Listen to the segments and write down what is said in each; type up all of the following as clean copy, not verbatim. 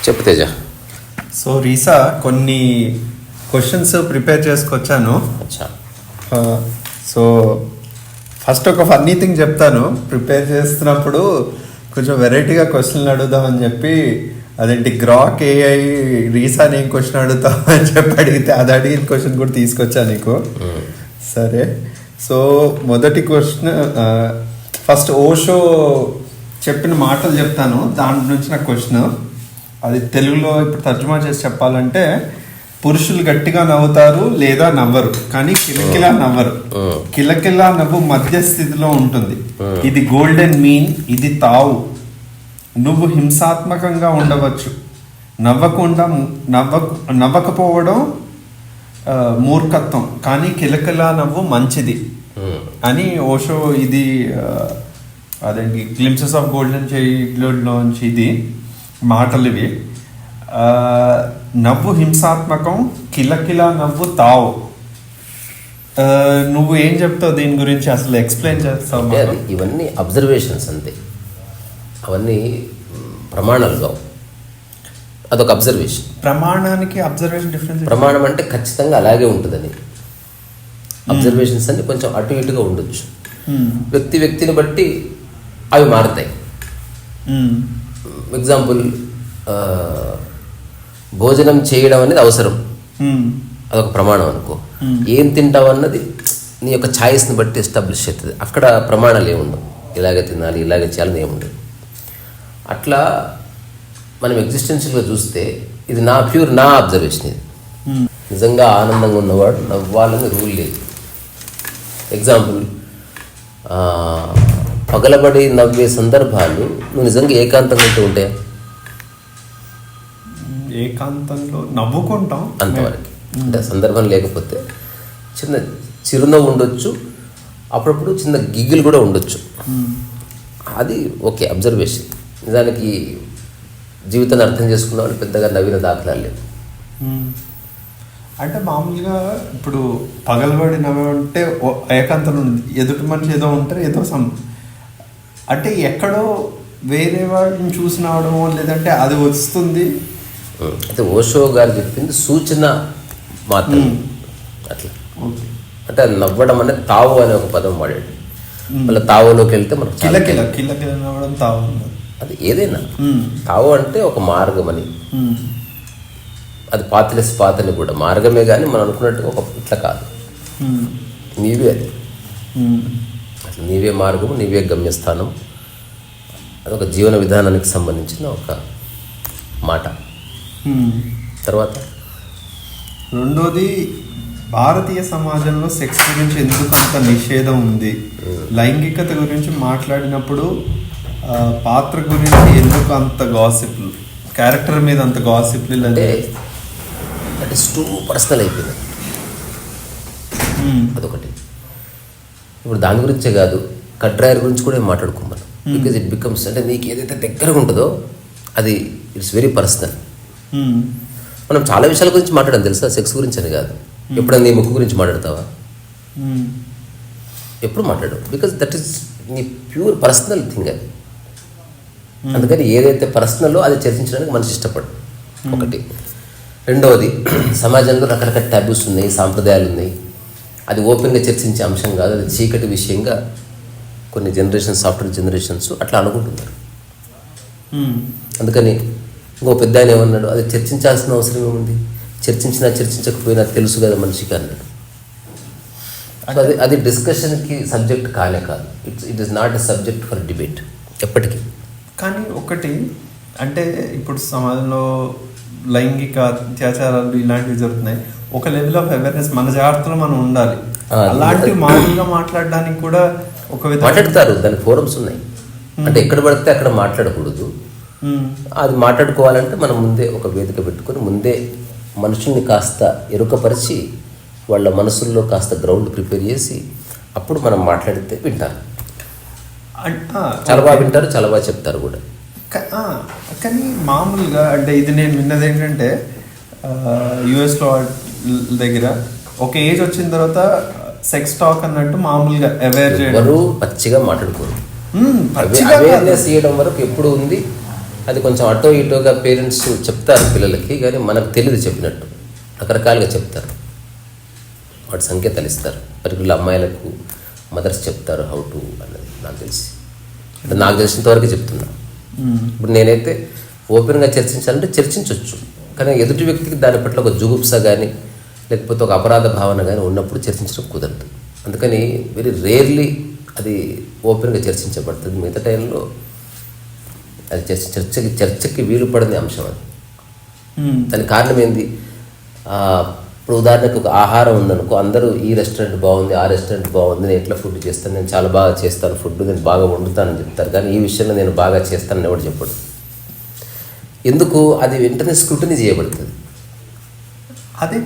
చెప్పు తేజ. సో రీసా కొన్ని questions prepare చేసుకొచ్చాను. So first ఒక ఫన్నీ థింగ్ చెప్తాను. ప్రిపేర్ చేస్తున్నప్పుడు కొంచెం వెరైటీగా క్వశ్చన్లు అడుగుదామని చెప్పి, అదేంటి గ్రాక్ ఏఐ రీసా నేను క్వశ్చన్ అడుగుతామని చెప్పి అడిగితే అది అడిగిన క్వశ్చన్ కూడా తీసుకొచ్చాను నీకు. సరే, సో మొదటి క్వశ్చన్, ఫస్ట్ ఓషో చెప్పిన మాటలు చెప్తాను, దాని నుంచి నాకు క్వశ్చన్. అది తెలుగులో ఇప్పుడు తర్జుమా చేసి చెప్పాలంటే, పురుషులు గట్టిగా నవ్వుతారు లేదా నవ్వరు, కానీ కిలకిలా నవ్వరు. కిలకిలా నవ్వు మధ్య స్థితిలో ఉంటుంది. ఇది గోల్డెన్ మీన్, ఇది తావు. నువ్వు హింసాత్మకంగా ఉండవచ్చు, నవ్వకపోవడం మూర్ఖత్వం, కానీ కిలకిలా నవ్వు మంచిది అని ఓషో ఇది అదేంటి గ్లింప్సెస్ ఆఫ్ గోల్డెన్ చైల్డ్లోంచి ఇది మాటలు ఇవి. నవ్వు హింసాత్మకం, కిలకిలా నవ్వు తావు. నువ్వు ఏం చెప్తావు దీని గురించి, అసలు ఎక్స్ప్లెయిన్ చేస్తావు? ఇవన్నీ అబ్జర్వేషన్స్ అంతే, అవన్నీ ప్రమాణాలు కావు. అదొక అబ్జర్వేషన్. ప్రమాణానికి observation difference. ప్రమాణం అంటే ఖచ్చితంగా అలాగే ఉంటుందని, అబ్జర్వేషన్స్ అన్ని కొంచెం అటు ఇటుగా ఉండొచ్చు. వ్యక్తిని బట్టి అవి మారుతాయి. ఎగ్జాంపుల్, భోజనం చేయడం అనేది అవసరం, అదొక ప్రమాణం అనుకో. ఏం తింటావు అన్నది నీ యొక్క ఛాయిస్ని బట్టి ఎస్టాబ్లిష్ అవుతుంది. అక్కడ ప్రమాణాలు ఏముండవు, ఇలాగే తినాలి ఇలాగే చేయాలని ఏముండదు. అట్లా మనం ఎగ్జిస్టెన్షియల్గా చూస్తే ఇది నా అబ్జర్వేషన్. ఇది నిజంగా ఆనందంగా ఉన్నవాడు నవ్వాలని రూల్ లేదు. ఎగ్జాంపుల్, పగలబడి నవ్వే సందర్భాలు నువ్వు నిజంగా ఏకాంతంగా ఉంటూ ఉంటాయా? ఏకాంతంలో నవ్వుకుంటాం అంతవరకు. అంటే సందర్భం లేకపోతే చిన్న చిరునవ్వు ఉండొచ్చు, అప్పుడప్పుడు చిన్న గిగ్గులు కూడా ఉండొచ్చు. అది ఓకే అబ్జర్వేషన్. నిజానికి జీవితాన్ని అర్థం చేసుకున్న వాళ్ళు పెద్దగా నవ్విన దాఖలాలు లేవు. అంటే మామూలుగా ఇప్పుడు పగలబడి నవ్వంటే ఏకాంతంలో ఎదుటి మనిషి ఏదో ఉంటారు, ఏదో అంటే ఎక్కడో వేరే వాడిని చూసి నవ్వడమో లేదంటే అది వస్తుంది. అయితే ఓషో గారు చెప్పింది సూచన మాత్రం అట్లా. అంటే నవ్వడం అనేది తావు అనే ఒక పదం వాడాడు. మళ్ళీ తావులోకి వెళ్తే మనకు కిలకిల నవ్వడం తావు, అది ఏదైనా తావు అంటే ఒక మార్గం అని. అది పాతని కూడా మార్గమే, కానీ మనం అనుకున్నట్టుగా ఒక ఇట్లా కాదు. నీవే అది, అట్లా నీవే మార్గము, నీవే గమ్యస్థానం. అదొక జీవన విధానానికి సంబంధించిన ఒక మాట. తర్వాత రెండోది, భారతీయ సమాజంలో సెక్స్ గురించి ఎందుకు అంత నిషేధం ఉంది? లైంగికత గురించి మాట్లాడినప్పుడు పాత్ర గురించి ఎందుకు అంత గాసిప్లు, క్యారెక్టర్ మీద అంత గాసిప్లు? అంటే టూ పర్సనల్ అయిపోయింది అదొకటి. ఇప్పుడు దాని గురించే కాదు, కట్రాయర్ గురించి కూడా మాట్లాడుకోమను. బికాజ్ ఇట్ బికమ్స్, అంటే నీకు ఏదైతే దగ్గరగా ఉంటుందో అది ఇట్స్ వెరీ పర్సనల్. మనం చాలా విషయాల గురించి మాట్లాడడం తెలుసా, సెక్స్ గురించి అని కాదు. ఎప్పుడైనా నీ ముక్కు గురించి మాట్లాడతావా? ఎప్పుడు మాట్లాడవు, బికాజ్ దట్ ఈస్ నీ ప్యూర్ పర్సనల్ థింగ్ అది. అందుకని ఏదైతే పర్సనల్లో అది చర్చించడానికి మనిషి ఇష్టపడు, ఒకటి. రెండవది, సమాజంలో రకరకాల టాబూస్ ఉన్నాయి, సాంప్రదాయాలు ఉన్నాయి. అది ఓపెన్గా చర్చించే అంశం కాదు, అది చీకటి విషయంగా కొన్ని జనరేషన్స్, సాఫ్ట్వేర్ జనరేషన్స్ అట్లా అనుకుంటున్నారు. అందుకని ఇంకో పెద్ద ఆయన ఏమన్నాడు, అది చర్చించాల్సిన అవసరం ఏముంది, చర్చించకపోయినా తెలుసు కదా మనిషికి అన్నాడు. సో అది డిస్కషన్కి సబ్జెక్ట్ కానే కాదు. It is not a subject for debate ఎప్పటికీ. కానీ ఒకటి అంటే, ఇప్పుడు సమాజంలో లైంగిక అత్యాచారాలు ఇలాంటివి జరుగుతున్నాయి. ఒక లెవెల్ ఆఫ్ అవేర్నెస్, మన జాగ్రత్తలో మనం ఉండాలి. అలాంటి మామూలుగా మాట్లాడడానికి కూడా ఒక మాట్లాడతారు, దాని ఫోరమ్స్ ఉన్నాయి. అంటే ఎక్కడ పడితే అక్కడ మాట్లాడకూడదు. అది మాట్లాడుకోవాలంటే మనం ముందే ఒక వేదిక పెట్టుకొని ముందే మనుషుల్ని కాస్త ఎరుకపరిచి వాళ్ళ మనసుల్లో కాస్త గ్రౌండ్ ప్రిపేర్ చేసి అప్పుడు మనం మాట్లాడితే వింటారు. చాలా బాగా వింటారు, చాలా బాగా చెప్తారు కూడా. కానీ మామూలుగా అంటే ఇది నేను విన్నది ఏంటంటే, యుఎస్లో దగ్గర ఒక ఏజ్ వచ్చిన తర్వాత సెక్స్ టాక్ అన్నట్టు మామూలుగా అవేర్ చేయడం, పచ్చిగా మాట్లాడుకోరు. అవేర్నెస్ చేయడం వరకు ఎప్పుడు ఉంది, అది కొంచెం అటో ఇటోగా పేరెంట్స్ చెప్తారు పిల్లలకి, కానీ మనకు తెలియదు చెప్పినట్టు. రకరకాలుగా చెప్తారు, వాటి సంకేతాలు ఇస్తారు. పర్టికులర్ అమ్మాయిలకు మదర్స్ చెప్తారు హౌ టు అన్నది నాకు తెలిసి, అంటే నాకు తెలిసినంతవరకు చెప్తున్నా. ఇప్పుడు నేనైతే ఓపెన్గా చర్చించాలంటే చర్చించవచ్చు, కానీ ఎదుటి వ్యక్తికి దాని పట్ల ఒక జుగుప్స కానీ లేకపోతే ఒక అపరాధ భావన కానీ ఉన్నప్పుడు చర్చించడం కుదరదు. అందుకని వెరీ రేర్లీ అది ఓపెన్గా చర్చించబడుతుంది. మిగతా టైంలో అది చర్చకి వీలు పడని అంశం అది. దానికి కారణం ఏంది? ఇప్పుడు ఉదాహరణకు ఒక ఆహారం ఉందనుకో, అందరూ ఈ రెస్టారెంట్ బాగుంది, ఆ రెస్టారెంట్ బాగుంది, నేను ఎట్లా ఫుడ్ చేస్తాను, నేను చాలా బాగా చేస్తాను ఫుడ్, నేను బాగా వండుతానని చెప్తారు. కానీ ఈ విషయంలో నేను బాగా చేస్తానని ఎవడు చెప్పడు. ఎందుకు? అది వెంటనే స్క్రూటినీ చేయబడుతుంది. అది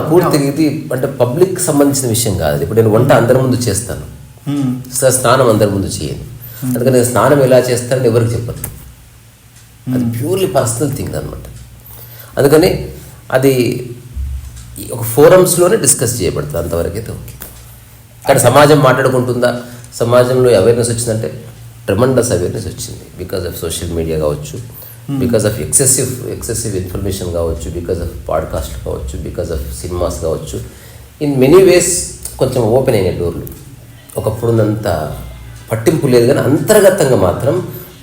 పూర్తిగా ఇది అంటే పబ్లిక్ సంబంధించిన విషయం కాదు. ఇప్పుడు నేను వంట అందరి ముందు చేస్తాను, స్నానం అందరి ముందు చేయను. అందుకని నేను స్నానం ఎలా చేస్తానని ఎవరికి చెప్పను. అది ప్యూర్లీ పర్సనల్ థింగ్ అనమాట. అందుకని అది ఒక ఫోరమ్స్లోనే డిస్కస్ చేయబడుతుంది, అంతవరకైతే ఓకే. కానీ సమాజం మాట్లాడుకుంటుందా? సమాజంలో అవేర్నెస్ వచ్చిందంటే ట్రెమండస్ అవేర్నెస్ వచ్చింది. బికాజ్ ఆఫ్ సోషల్ మీడియా కావచ్చు, బికాజ్ ఆఫ్ ఎక్సెసివ్ ఇన్ఫర్మేషన్ కావచ్చు, బికాజ్ ఆఫ్ పాడ్కాస్ట్ కావచ్చు, బికాజ్ ఆఫ్ సినిమాస్ కావచ్చు. ఇన్ మెనీ వేస్ కొంచెం ఓపెన్ అయిన డోర్లు. ఒకప్పుడున్నంత పట్టింపు లేదు, కానీ అంతర్గతంగా మాత్రం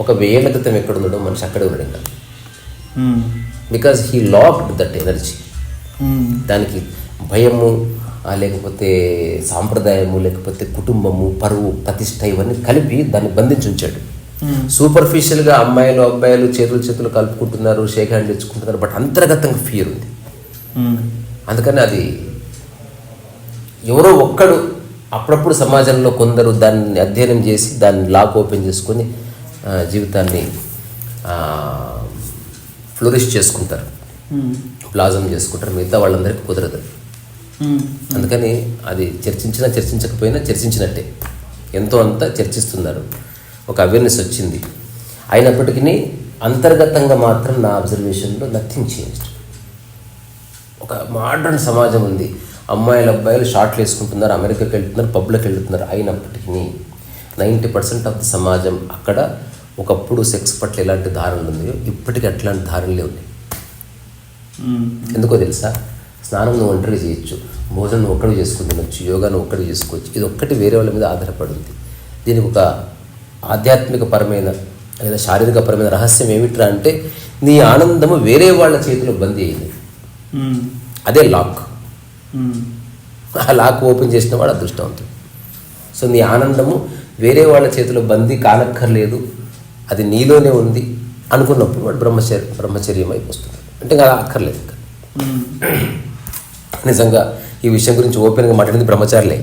ఒక 1000 ఏళ్ల క్రితం ఎక్కడ ఉండడం మనిషి అక్కడే ఉండడం కాదు. Because he locked that energy. దానికి భయము, లేకపోతే సాంప్రదాయము, లేకపోతే కుటుంబము, పరువు, ప్రతిష్ట ఇవన్నీ కలిపి దాన్ని బంధించి ఉంచాడు. సూపర్ఫిషియల్గా అమ్మాయిలు అబ్బాయిలు చేతులు కలుపుకుంటున్నారు, షేక్ హ్యాండ్ తెచ్చుకుంటున్నారు, బట్ అంతర్గతంగా ఫియర్ ఉంది. అందుకని అది ఎవరో ఒక్కడు అప్పుడప్పుడు సమాజంలో కొందరు దాన్ని అధ్యయనం చేసి దాన్ని లాక్ ఓపెన్ చేసుకొని జీవితాన్ని ఫ్లోరిష్ చేసుకుంటారు, ప్లాజం చేసుకుంటారు. మిగతా వాళ్ళందరికీ కుదరదు. అందుకని అది చర్చించకపోయినా చర్చించినట్టే, ఎంతో అంత చర్చిస్తున్నారు. ఒక అవేర్నెస్ వచ్చింది. అయినప్పటికీ అంతర్గతంగా మాత్రం నా అబ్జర్వేషన్లో నథింగ్ చేంజ్డ్. ఒక మోడర్న్ సమాజం ఉంది. అమ్మాయిలు అబ్బాయిలు షార్ట్లు వేసుకుంటున్నారు, అమెరికాకి వెళ్తున్నారు, పబ్లకు వెళ్తున్నారు. అయినప్పటికీ 90% ఆఫ్ ద సమాజం అక్కడ ఒకప్పుడు సెక్స్ పట్ల ఎలాంటి ధారణలు ఉన్నాయో ఇప్పటికీ అట్లాంటి ధారణలే ఉన్నాయి. ఎందుకో తెలుసా? స్నానం నువ్వు ఒంటరి చేయొచ్చు, భోజనం నువ్వు ఒక్కడి చేసుకుని తినొచ్చు, యోగా నువ్వు ఒక్కడి చేసుకోవచ్చు. ఇది ఒక్కటి వేరే వాళ్ళ మీద ఆధారపడింది. దీనికి ఒక ఆధ్యాత్మిక పరమైన లేదా శారీరక పరమైన రహస్యం ఏమిట్రా అంటే, నీ ఆనందము వేరే వాళ్ళ చేతిలో బందీ అయింది. అదే లాక్. ఆ లాక్ ఓపెన్ చేసిన వాడు అదృష్టవంతుడు. సో నీ ఆనందము వేరే వాళ్ళ చేతిలో బందీ కానక్కర్లేదు, అది నీలోనే ఉంది అనుకున్నప్పుడు వాడు బ్రహ్మచర్యం అయిపోతుంది. అంటే ఇంకా అక్కర్లేదు. నిజంగా ఈ విషయం గురించి ఓపెన్గా మాట్లాడింది బ్రహ్మచారులే,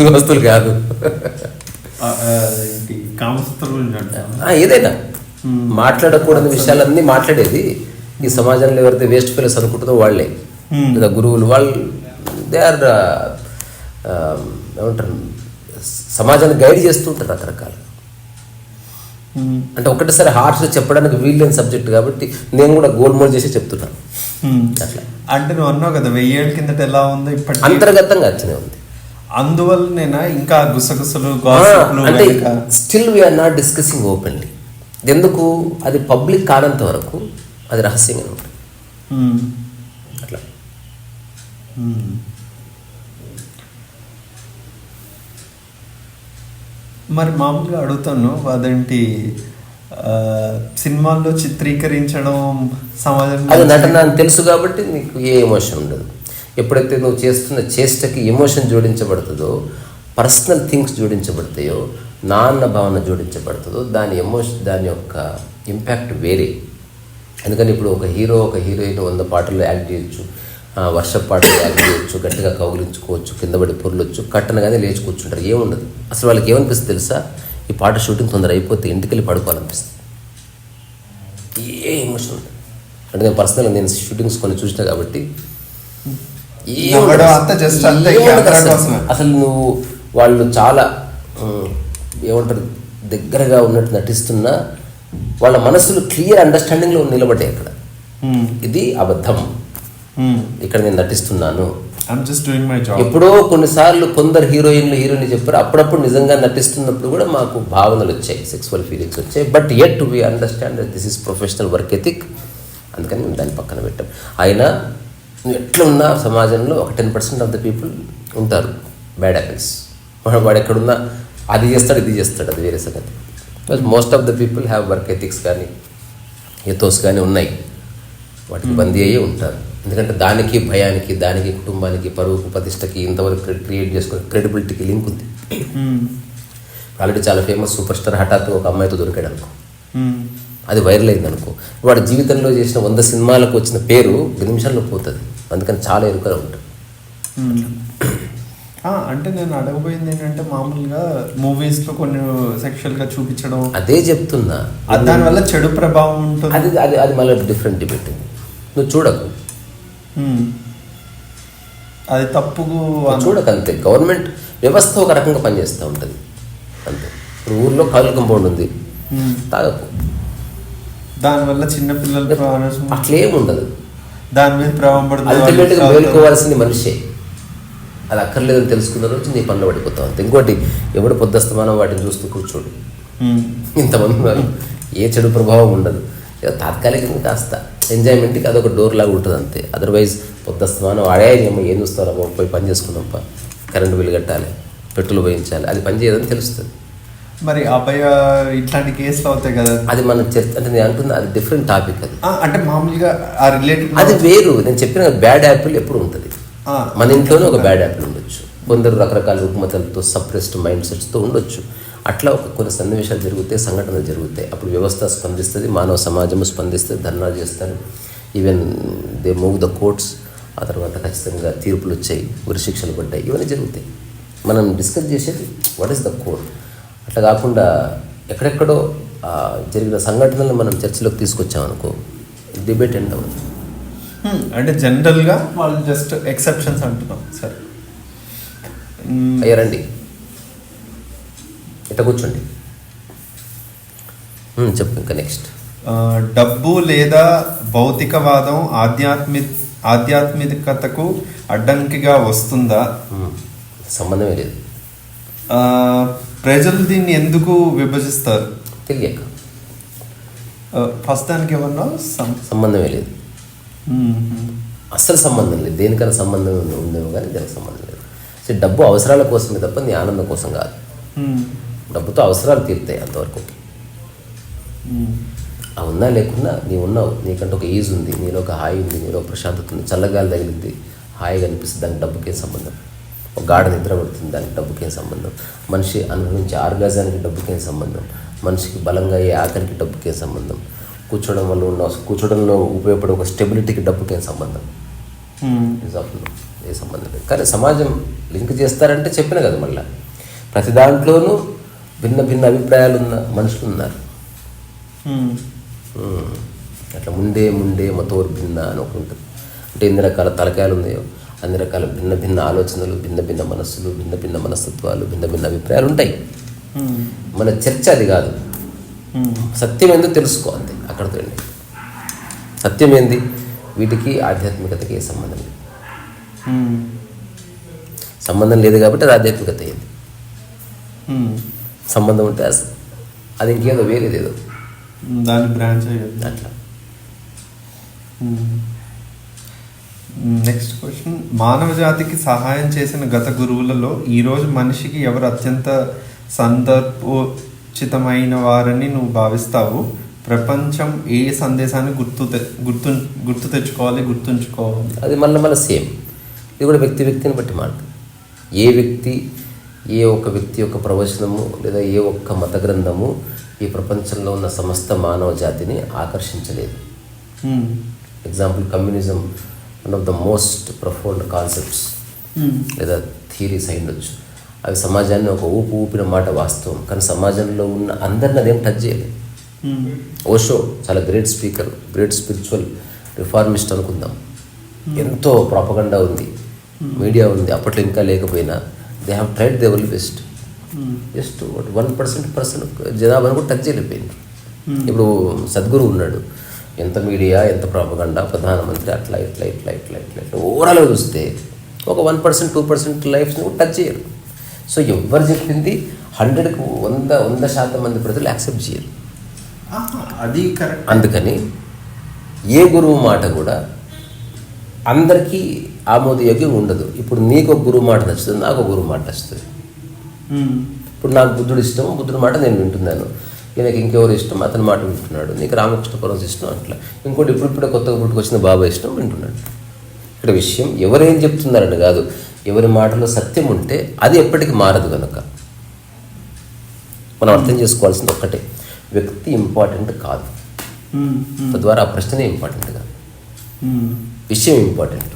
గృహస్థులు కాదు. ఏదైనా మాట్లాడకూడని విషయాలన్నీ మాట్లాడేది ఈ సమాజంలో ఎవరైతే వేస్ట్ ఫెలోస్ అనుకుంటుందో వాళ్ళే, లేదా గురువులు. వాళ్ళు దే ఆర్ ఏమంటారు, సమాజాన్ని గైడ్ చేస్తూ ఉంటారు రకరకాల. అంటే ఒకటేసారి హార్ష్గా చెప్పడానికి వీల్లేని సబ్జెక్ట్ కాబట్టి నేను కూడా గోల్మోల్ చేసి చెప్తున్నాను. అట్లా అంటే నువ్వు అన్నావు కదా 1000 ఏళ్ళ కిందట ఎలా ఉందో ఇప్పటి అంతర్గతంగా అట్లనే ఉంది. అందువల్లనేనా ఇంకా గుసగుసలు అంటే still we are not discussing openly. ఎందుకు? అది పబ్లిక్ కానంత వరకు అది రహస్యంగా ఉంటుంది. అట్లా మరి మామూలుగా అడుగుతాను, అదేంటి సినిమాల్లో చిత్రీకరించడం సమాజం అది నటన అని తెలుసు కాబట్టి నీకు ఏ ఎమోషన్ ఉండదు. ఎప్పుడైతే నువ్వు చేస్తున్న చేష్టకి ఎమోషన్ జోడించబడుతుందో, పర్సనల్ థింగ్స్ జోడించబడతాయో, నాన్న భావన జోడించబడుతుందో, దాని యొక్క ఇంపాక్ట్ వేరే. ఎందుకని ఇప్పుడు ఒక హీరో ఒక హీరోయిన్ 100 పాటల్లో యాక్ట్ చేయొచ్చు, వర్షపు పాటలు యాక్ట్ చేయొచ్చు, గట్టిగా కౌగిలించుకోవచ్చు, కింద పడి పొరలొచ్చు, కట్టనగానే లేచి కూర్చుంటారు. ఏముండదు. అసలు వాళ్ళకి ఏమనిపిస్తుంది తెలుసా? ఈ పాట షూటింగ్ తొందర అయిపోతే ఇంటికి వెళ్ళి పడుకోవాలనిపిస్తుంది. ఏ ఎమోషన్ ఉంటుంది అంటే, నేను పర్సనల్గా నేను షూటింగ్స్ కొన్ని చూసినా కాబట్టి అసలు నువ్వు వాళ్ళు చాలా ఏమంటారు దగ్గరగా ఉన్నట్టు నటిస్తున్నా వాళ్ళ మనసులు క్లియర్ అండర్స్టాండింగ్లో నిలబడ్డాయి. అక్కడ ఇది అబద్ధం, ఇక్కడ నేను నటిస్తున్నాను I'm just doing my job. ఎప్పుడో కొన్నిసార్లు కొందరు హీరోయిన్ చెప్పారు, అప్పుడప్పుడు నిజంగా నటిస్తున్నప్పుడు కూడా మాకు భావనలు వచ్చాయి, సెక్సువల్ ఫీలింగ్స్ వచ్చాయి. But yet we understand this is professional work ethic, అందుకని మేము దాన్ని పక్కన పెట్టాం. అయినా ఎట్లా ఉన్నా సమాజంలో ఒక 10% ఆఫ్ ద పీపుల్ ఉంటారు బ్యాడ్ హ్యాబిట్స్. వాడు ఎక్కడున్నా అది చేస్తాడు ఇది చేస్తాడు, అది వేరే సంగతి. But most of the people have work ethics కానీ ఎథోస్ కానీ ఉన్నాయి, వాటికి బందీ అయ్యే ఉంటారు. ఎందుకంటే దానికి భయానికి, దానికి కుటుంబానికి, పరువుకు, ప్రతిష్టకి ఇంతవరకు క్రియేట్ చేసుకునే క్రెడిబిలిటీకి లింక్ ఉంది. ఆల్రెడీ చాలా ఫేమస్ సూపర్ స్టార్ హఠాత్తు ఒక అమ్మాయితో దొరికాడు అనుకో, అది వైరల్ అయింది అనుకో, వాడి జీవితంలో చేసిన 100 సినిమాలకు వచ్చిన పేరు 2 నిమిషాల్లో పోతుంది. అందుకని చాలా ఎరుకగా ఉంటుంది. అంటే నేను అడగబోయింది ఏంటంటే, మామూలుగా మూవీస్లో కొన్ని సెక్షువల్గా చూపించడం, అదే చెప్తున్నా, దానివల్ల చెడు ప్రభావం ఉంటుంది. అది అది అది మళ్ళీ డిఫరెంట్ డిబేట్. నువ్వు చూడకు, అది తప్పుకు చూడకు అంతే. గవర్నమెంట్ వ్యవస్థ ఒక రకంగా పనిచేస్తూ ఉంటుంది అంతే. ఇప్పుడు ఊర్లో కాలు కంపౌండ్ ఉంది, తాగకు. దానివల్ల చిన్నపిల్లలు అట్లేం ఉండదు, దాని మీద ప్రభావం పడుతుంది. అల్టిమేట్గా మేలుకోవాల్సింది మనిషే. అది అక్కర్లేదని తెలుసుకున్న రోజు నీ పనిలో పడిపోతావు అంతే. ఇంకోటి, ఎవడు పొద్దుస్తమానం వాటిని చూస్తూ కూర్చోడు. ఇంతమంది వాళ్ళు ఏ చెడు ప్రభావం ఉండదు. తాత్కాలికంగా కాస్త ఎంజాయ్మెంట్కి అదొక డోర్ లాగా ఉంటుంది అంతే. అదర్వైజ్ పొద్దుస్తమానం వాడే ఏం చూస్తారో, పోయి పని చేసుకుందాంప, కరెంటు బిల్లు కట్టాలి, పెట్రోల్ పోయించాలి, అది పని చేయదని తెలుస్తుంది. మరి అబ్బాయి ఇట్లాంటి కేసులు అవుతాయి కదా, అది మన చర్చ అంటే నేను అంటున్నా, అది డిఫరెంట్ టాపిక్. అది అంటే మామూలుగా ఆ రిలేటెడ్ అది వేరు. నేను చెప్పిన బ్యాడ్ యాపిల్ ఎప్పుడు ఉంటుంది. మన ఇంట్లోనే ఒక బ్యాడ్ యాపిల్ ఉండొచ్చు, కొందరు రకరకాల రుగ్మతలతో సప్రెస్డ్ మైండ్ సెట్స్తో ఉండొచ్చు. అట్లా కొన్ని సన్నివేశాలు జరుగుతాయి, సంఘటనలు జరుగుతాయి. అప్పుడు వ్యవస్థ స్పందిస్తుంది, మానవ సమాజం స్పందిస్తుంది, ధర్నా చేస్తారు, even they move the courts. ఆ తర్వాత ఖచ్చితంగా తీర్పులు వచ్చాయి, ఉరిశిక్షలు పడ్డాయి, ఇవన్నీ జరుగుతాయి. మనం డిస్కస్ చేసేది వాట్ ఈస్ ద కోడ్. అట్లా కాకుండా ఎక్కడెక్కడో జరిగిన సంఘటనలు మనం చర్చలోకి తీసుకొచ్చామనుకో, డిబేట్ ఎండ్ అవ్వదు. అంటే జనరల్గా వాళ్ళు జస్ట్ ఎక్సెప్షన్స్ అంటున్నాం. సరే అయ్యారండి, ఇట్లా కూర్చోండి, చెప్పు ఇంకా నెక్స్ట్. డబ్బు లేదా భౌతికవాదం ఆధ్యాత్మికతకు అడ్డంకిగా వస్తుందా? సంబంధమే లేదు. ప్రజలు దీన్ని ఎందుకు విభజిస్తారు? తెలియక. ఫస్ట్ దానికి ఏమన్నా సంబంధమే లేదు, అస్సలు సంబంధం లేదు. దేనికైనా సంబంధం ఉందేమో కానీ దానికి సంబంధం లేదు. సో డబ్బు అవసరాల కోసమే తప్ప నీ ఆనందం కోసం కాదు. డబ్బుతో అవసరాలు తీరుతాయి అంతవరకు. ఆ ఉన్నా లేకున్నా నీవు ఉన్నావు, నీకంటే ఒక ఈజ్ ఉంది, నీలో ఒక హాయి ఉంది, నీలో ప్రశాంతత ఉంది, చల్లగాలి తగిలింది, హాయిగా అనిపిస్తుంది, దానికి డబ్బుకేం సంబంధం. ఒక గాఢ నిద్ర పడుతుంది, దానికి డబ్బుకేం సంబంధం. మనిషి అనుభవించే ఆర్గాజానికి డబ్బుకేం సంబంధం. మనిషికి బలంగా అయ్యే ఆకలికి డబ్బుకేం సంబంధం. కూర్చోడంలో ఉపయోగపడే ఒక స్టెబిలిటీకి డబ్బుకేం సంబంధం. ఏ సంబంధం లేదు. కానీ సమాజం లింక్ చేస్తారంటే చెప్పిన కదా, మళ్ళీ ప్రతి దాంట్లోనూ భిన్న భిన్న అభిప్రాయాలు ఉన్న మనుషులు ఉన్నారు. అట్లా ముండే మతోర్ భిన్న అని ఒకటి ఉంటుంది. అంటే ఎన్ని రకాల తలకాయలు ఉన్నాయో అన్ని రకాల భిన్న భిన్న ఆలోచనలు, భిన్న భిన్న మనస్సులు, భిన్న భిన్న మనస్తత్వాలు, భిన్న భిన్న అభిప్రాయాలు ఉంటాయి. మన చర్చ అది కాదు. సత్యం ఏందో తెలుసుకో అంతే, అక్కడితో అండి. సత్యం ఏంది? వీటికి ఆధ్యాత్మికతకి ఏ సంబంధం లేదు. సంబంధం లేదు కాబట్టి అది ఆధ్యాత్మికత అయింది. సంబంధం ఉంటే అది ఇంకేదో వేరేదేదో దాని బ్రాంచ్ అట్లా. నెక్స్ట్ క్వశ్చన్, మానవ జాతికి సహాయం చేసిన గత గురువులలో ఈరోజు మనిషికి ఎవరు అత్యంత సందర్భోచితమైన వారని నువ్వు భావిస్తావు? ప్రపంచం ఏ సందేశాన్ని గుర్తుంచుకోవాలి? అది మళ్ళీ సేమ్. ఇది కూడా వ్యక్తిని బట్టి మాట. ఏ ఒక్క వ్యక్తి యొక్క ప్రవచనము లేదా ఏ ఒక్క మత గ్రంథము ఈ ప్రపంచంలో ఉన్న సమస్త మానవ జాతిని ఆకర్షించలేదు. Example, communism one of the most profound concepts లేదా థియరీస్ అయిండొచ్చు. అవి సమాజాన్ని ఒక ఊపిన మాట వాస్తవం, కానీ సమాజంలో ఉన్న అందరిని అదేం టచ్ చేయలేదు. ఓషో చాలా great speaker, great spiritual reformist అనుకుందాం. ఎంతో ప్రాపగండా ఉంది, మీడియా ఉంది, అప్పట్లో ఇంకా లేకపోయినా they have tried they well best. Just 1% జనాభాను కూడా టచ్ చేయలేకపోయింది. ఇప్పుడు సద్గురు ఉన్నాడు, ఎంత మీడియా, ఎంత ప్రాపగండా, ప్రధానమంత్రి, అట్లా ఓవరాల్గా చూస్తే ఒక 1% 2% లైఫ్ని కూడా టచ్ చేయరు. సో ఎవరు చెప్పింది 100కి 100% మంది ప్రజలు యాక్సెప్ట్ చేయరు. అది కరెక్ట్. అందుకని ఏ గురువు మాట కూడా అందరికీ ఆమోదయోగ్యం ఉండదు. ఇప్పుడు నీకు ఒక గురువు మాట నచ్చుతుంది, నాకు ఒక గురువు మాట నచ్చుతుంది. ఇప్పుడు నాకు బుద్ధుడు ఇష్టం, బుద్ధుడి మాట నేను వింటున్నాను. ఈయనకి ఇంకెవరు ఇష్టం, అతని మాట వింటున్నాడు. నీకు రామకృష్ణ పరమహంస ఇష్టం, అట్లా. ఇంకోటి ఇప్పుడిప్పుడే కొత్తగా పుట్టుకొచ్చిన బాబా ఇష్టం వింటున్నాడు. ఇక్కడ విషయం ఎవరేం చెప్తున్నారని కాదు, ఎవరి మాటలో సత్యం ఉంటే అది ఎప్పటికీ మారదు. కనుక మనం అర్థం చేసుకోవాల్సింది ఒక్కటే, వ్యక్తి ఇంపార్టెంట్ కాదు, తద్వారా ఆ ప్రశ్నే ఇంపార్టెంట్ కాదు, విషయం ఇంపార్టెంట్.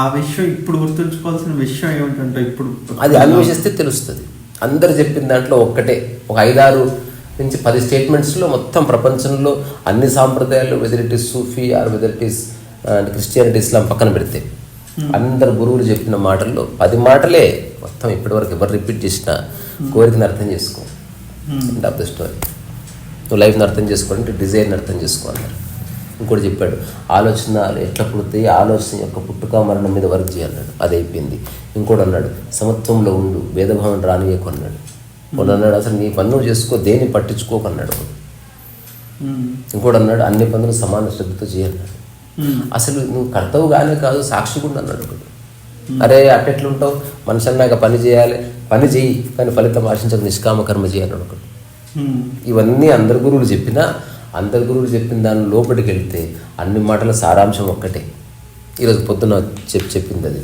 ఆ విషయం ఇప్పుడు గుర్తుంచుకోవాల్సిన విషయం ఏమిటంటే, ఇప్పుడు అది అన్వేషిస్తే తెలుస్తుంది. అందరు చెప్పిన దాంట్లో ఒక్కటే, ఒక 5-6 నుంచి 10 స్టేట్మెంట్స్లో మొత్తం ప్రపంచంలో అన్ని సాంప్రదాయాలు, whether it is Sufi or whether it is Christianity, ఇస్లాం పక్కన పెడితే అందరు గురువులు చెప్పిన మాటల్లో 10 మాటలే మొత్తం ఇప్పటివరకు ఎవరు రిపీట్ చేసిన కోరికని అర్థం చేసుకో, ఎండ్ ఆఫ్ ద స్టోరీ. నువ్వు లైఫ్ని అర్థం చేసుకోవాలంటే డిజైర్ని అర్థం చేసుకోవాలన్నారు. ఇంకోటి చెప్పాడు, ఆలోచనలు ఎట్లా పుడతాయి, ఆలోచన యొక్క పుట్టుక మరణం మీద వర్క్ చేయాలన్నాడు, అది అయిపోయింది. ఇంకోటి అన్నాడు, సమత్వంలో ఉండు, భేదభావం రానియకు అన్నాడు. కొన్ని అన్నాడు, అసలు నీ పనులు చేసుకో, దేన్ని పట్టించుకోకన్నాడు. ఇంకోటి అన్నాడు, అన్ని పనులు సమాన శ్రద్ధతో చేయన్నాడు. అసలు నువ్వు కర్తవుగానే కాదు, సాక్షి కూడా అన్నాడు ఒకటి. అరే అట్టెట్లుంటావు, మనిషి అన్నాక పని చేయాలి, పని చేయి, కానీ ఫలితం ఆశించక నిష్కామ కర్మ చేయాలన్నాడు ఒకటి. ఇవన్నీ అందరు గురువులు చెప్పినా, అందరు గురువులు చెప్పిన దాని లోపలికి వెళ్తే అన్ని మాటల సారాంశం ఒక్కటే. ఈరోజు పొద్దున చెప్పింది అది,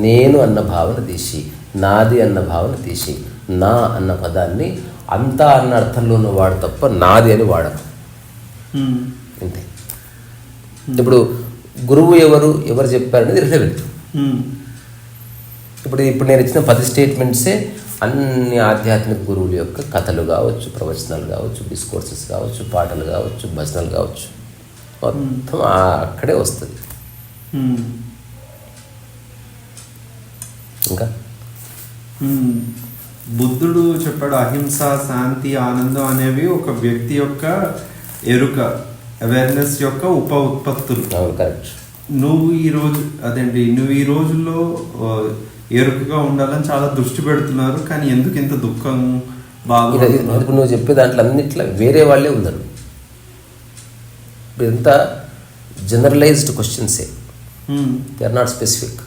నేను అన్న భావన తీసి, నాది అన్న భావన తీసి, నా అన్న పదాన్ని అంతా అన్న అర్థంలోనూ వాడు తప్ప నాది అని వాడకు. అంతే. ఇప్పుడు గురువు ఎవరు చెప్పారనేది రిలవెంట్. ఇప్పుడు నేను ఇచ్చిన 10 స్టేట్మెంట్సే అన్ని ఆధ్యాత్మిక గురువుల యొక్క కథలు కావచ్చు, ప్రవచనాలు కావచ్చు, డిస్కోర్సెస్ కావచ్చు, పాటలు కావచ్చు, భజనలు కావచ్చు, మొత్తం అక్కడే వస్తుంది. ఇంకా బుద్ధుడు చెప్పాడు, అహింస, శాంతి, ఆనందం అనేవి ఒక వ్యక్తి యొక్క ఎరుక, అవేర్నెస్ యొక్క ఉత్పత్తులు. కరెక్ట్. నువ్వు ఈ రోజుల్లో ఎరుకగా ఉండాలని చాలా దృష్టి పెడుతున్నారు, కానీ ఎందుకు ఇంత దుఃఖం బాగా? ఇప్పుడు నువ్వు చెప్పే దాంట్లో అన్నిట్లో వేరే వాళ్ళే ఉన్నారు. ఇదంతా జనరలైజ్డ్ క్వశ్చన్సే, దే ఆర్ నాట్ స్పెసిఫిక్.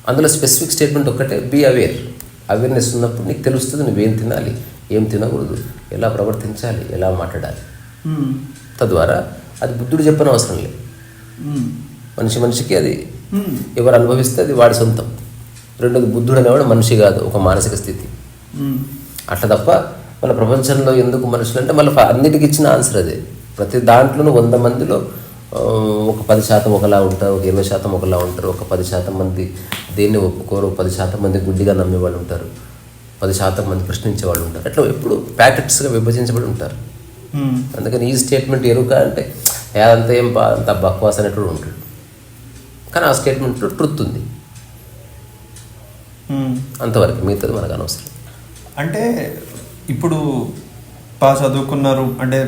అందులో స్పెసిఫిక్ స్టేట్మెంట్ ఒక్కటే, బీ అవేర్. అవేర్నెస్ ఉన్నప్పుడు నీకు తెలుస్తుంది నువ్వేం తినాలి, ఏం తినకూడదు, ఎలా ప్రవర్తించాలి, ఎలా మాట్లాడాలి. తద్వారా అది బుద్ధుడు చెప్పని అవసరం లేదు. మనిషికి అది ఎవరు అనుభవిస్తే అది వాడి సొంతం. రెండోది, బుద్ధుడు అనేవాడు మనిషి కాదు, ఒక మానసిక స్థితి. అట్లా తప్ప మన ప్రపంచంలో ఎందుకు మనుషులు అంటే మళ్ళీ అన్నిటికి ఇచ్చిన ఆన్సర్ అదే. ప్రతి దాంట్లోనూ 100 మందిలో ఒక 10% ఒకలా ఉంటారు, ఒక 20% ఒకలా ఉంటారు, ఒక 10% మంది దేన్ని ఒప్పుకోరు, 10% మంది గుడ్డిగా నమ్మేవాళ్ళు ఉంటారు, 10% మంది ప్రశ్నించే వాళ్ళు ఉంటారు. అట్లా ఎప్పుడు ప్యాకెట్స్గా విభజించబడి ఉంటారు. అందుకని ఈ స్టేట్మెంట్ ఎరుక అంటే అదంతా అంత బక్వాస్ అనేటువంటి ఉంటాడు. కానీ ఆ స్టేట్మెంట్లో ట్రుత్ ఉంది, అంతవరకు. మిగతాది మనకు అనవసరం. అంటే ఇప్పుడు బాగా చదువుకున్నారు, అంటే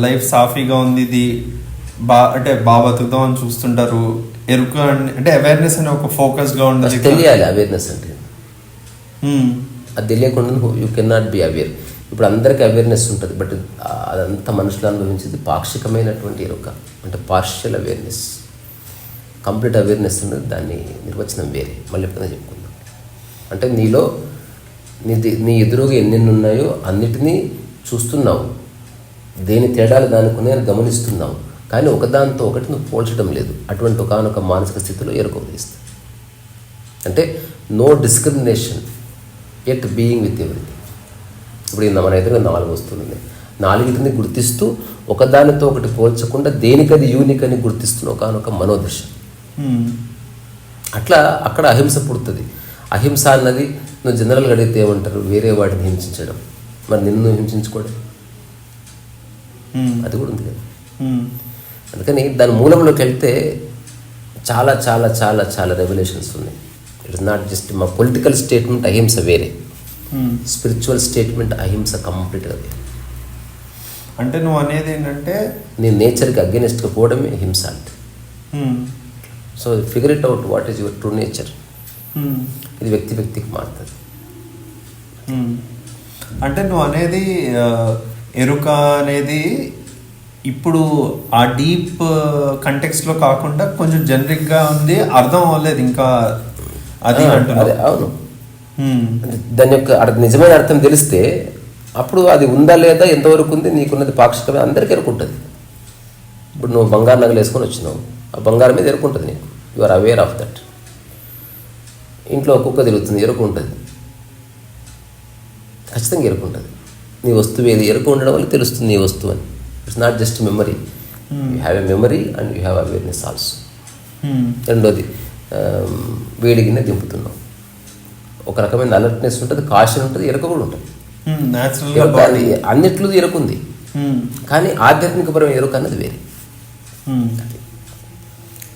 లైఫ్ సాఫీగా ఉంది, ఇది బాగా బతుకుదాం అని చూస్తుంటారు. ఎరుక అంటే అవేర్నెస్ అనే ఒక ఫోకస్గా ఉండదు. తెలియాలి అవేర్నెస్ అంటే. అది తెలియకుండా you can not be aware. ఇప్పుడు అందరికీ అవేర్నెస్ ఉంటుంది, బట్ అదంతా మనుషులు అనుభవించేది పాక్షికమైనటువంటి ఎరుక, అంటే పార్షియల్ అవేర్నెస్. కంప్లీట్ అవేర్నెస్ అనేది దాన్ని నిర్వచనం వేరే, మళ్ళీ ఎప్పుడైనా చెప్పుకుందాం. అంటే నీలో నీ ఎదురుగా ఎన్నెన్ని ఉన్నాయో అన్నిటినీ చూస్తున్నావు, దేని తేడాలు దానికి ఉన్నాయని గమనిస్తున్నావు, కానీ ఒకదానితో ఒకటి నువ్వు పోల్చడం లేదు. అటువంటి ఒకనొక మానసిక స్థితిలో ఎరుకవదిస్తుంది. అంటే no discrimination, at being with everything. ఇప్పుడు మన ఎదురుగా 4 వస్తువులు ఉన్నాయి, 4టిని గుర్తిస్తూ ఒకదానితో ఒకటి పోల్చకుండా దేనికది యూనిక్ అని గుర్తిస్తున్న ఒకనొక మనోదశ. అట్లా అక్కడ అహింస పుడుతుంది. అహింస అన్నది నువ్వు జనరల్గా అడిగితే ఏమంటారు, వేరే వాటిని హింసించడం. మరి నిన్ను హింసించుకోవడం అది కూడా ఉంది కదా. అందుకని దాని మూలంలోకి వెళ్తే చాలా చాలా చాలా చాలా రెవల్యూషన్స్ ఉన్నాయి. ఇట్ ఇస్ నాట్ జస్ట్ మా పొలిటికల్ స్టేట్మెంట్ అహింస వేరే, స్పిరిచువల్ స్టేట్మెంట్ అహింస కంప్లీట్గా వేరే. అంటే నువ్వు అనేది ఏంటంటే నీ నేచర్కి అగెనిస్ట్గా పోవడమే హింస అంటే. So figure it out what is your true nature. ఇది వ్యక్తికి మారుతుంది. అంటే నువ్వు అనేది ఎరుక అనేది ఇప్పుడు ఆ డీప్ కంటెక్స్ట్లో కాకుండా కొంచెం జనరిక్గా ఉంది, అర్థం అవ్వలేదు ఇంకా అది అదే అవును. దాని యొక్క నిజమైన అర్థం తెలిస్తే అప్పుడు అది ఉందా లేదా, ఎంతవరకు ఉంది, నీకున్నది పాక్షికమే, అందరికీ ఎరుకుంటుంది. ఇప్పుడు నువ్వు బంగారు నగలు వేసుకొని వచ్చినావు, ఆ బంగారం మీద ఎరుకుంటుంది నీకు, you are aware of that. ఇంట్లో కుక్క తిరుగుతుంది, ఎరుకు ఉంటుంది, ఖచ్చితంగా ఎరుకు ఉంటుంది. నీ వస్తువు ఏది, ఎరుకు ఉండడం వల్ల తెలుస్తుంది నీ వస్తువు అని. It's not just memory, you have a memory and you have awareness also. రెండోది, వేడి గిన్నె దింపుతున్నావు, ఒక రకమైన అలర్ట్నెస్ ఉంటుంది, కాషన్ ఉంటుంది, ఎరుక కూడా ఉంటుంది. అన్నిట్లో ఎరుకుంది, కానీ ఆధ్యాత్మికపరమైన ఎరుక అన్నది వేరే.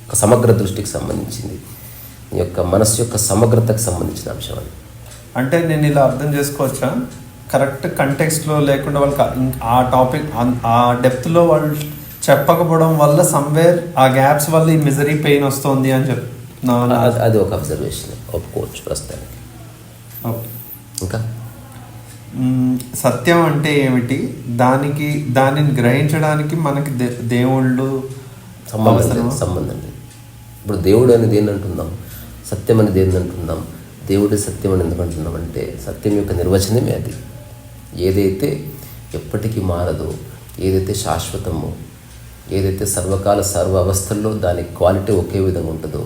ఒక సమగ్ర దృష్టికి సంబంధించింది, నీ యొక్క మనస్సు యొక్క సమగ్రతకు సంబంధించిన అంశం అది. అంటే నేను ఇలా అర్థం చేసుకోవచ్చా, కరెక్ట్ కంటెక్స్ట్లో లేకుండా వాళ్ళకి ఆ టాపిక్ ఆ డెప్త్లో వాళ్ళు చెప్పకపోవడం వల్ల సమ్వేర్ ఆ గ్యాప్స్ వల్ల ఈ మిజరీ పెయిన్ వస్తుంది అని చెప్తున్నా. అది ఒక అబ్జర్వేషన్, ఒప్పుకోవచ్చు ప్రస్తుతానికి. ఇంకా సత్యం అంటే ఏమిటి, దానిని గ్రహించడానికి మనకి దేవుళ్ళు సంబంధం లేదు. ఇప్పుడు దేవుడు అనేది ఏంటంటున్నాం, సత్యం అనేది ఏంటంటున్నాం. దేవుడి సత్యం అని ఎందుకు అంటున్నాం అంటే, సత్యం యొక్క నిర్వచనమే అది. ఏదైతే ఎప్పటికీ మారదో, ఏదైతే శాశ్వతమో, ఏదైతే సర్వకాల సర్వ అవస్థల్లో దాని క్వాలిటీ ఒకే విధంగా ఉంటుందో,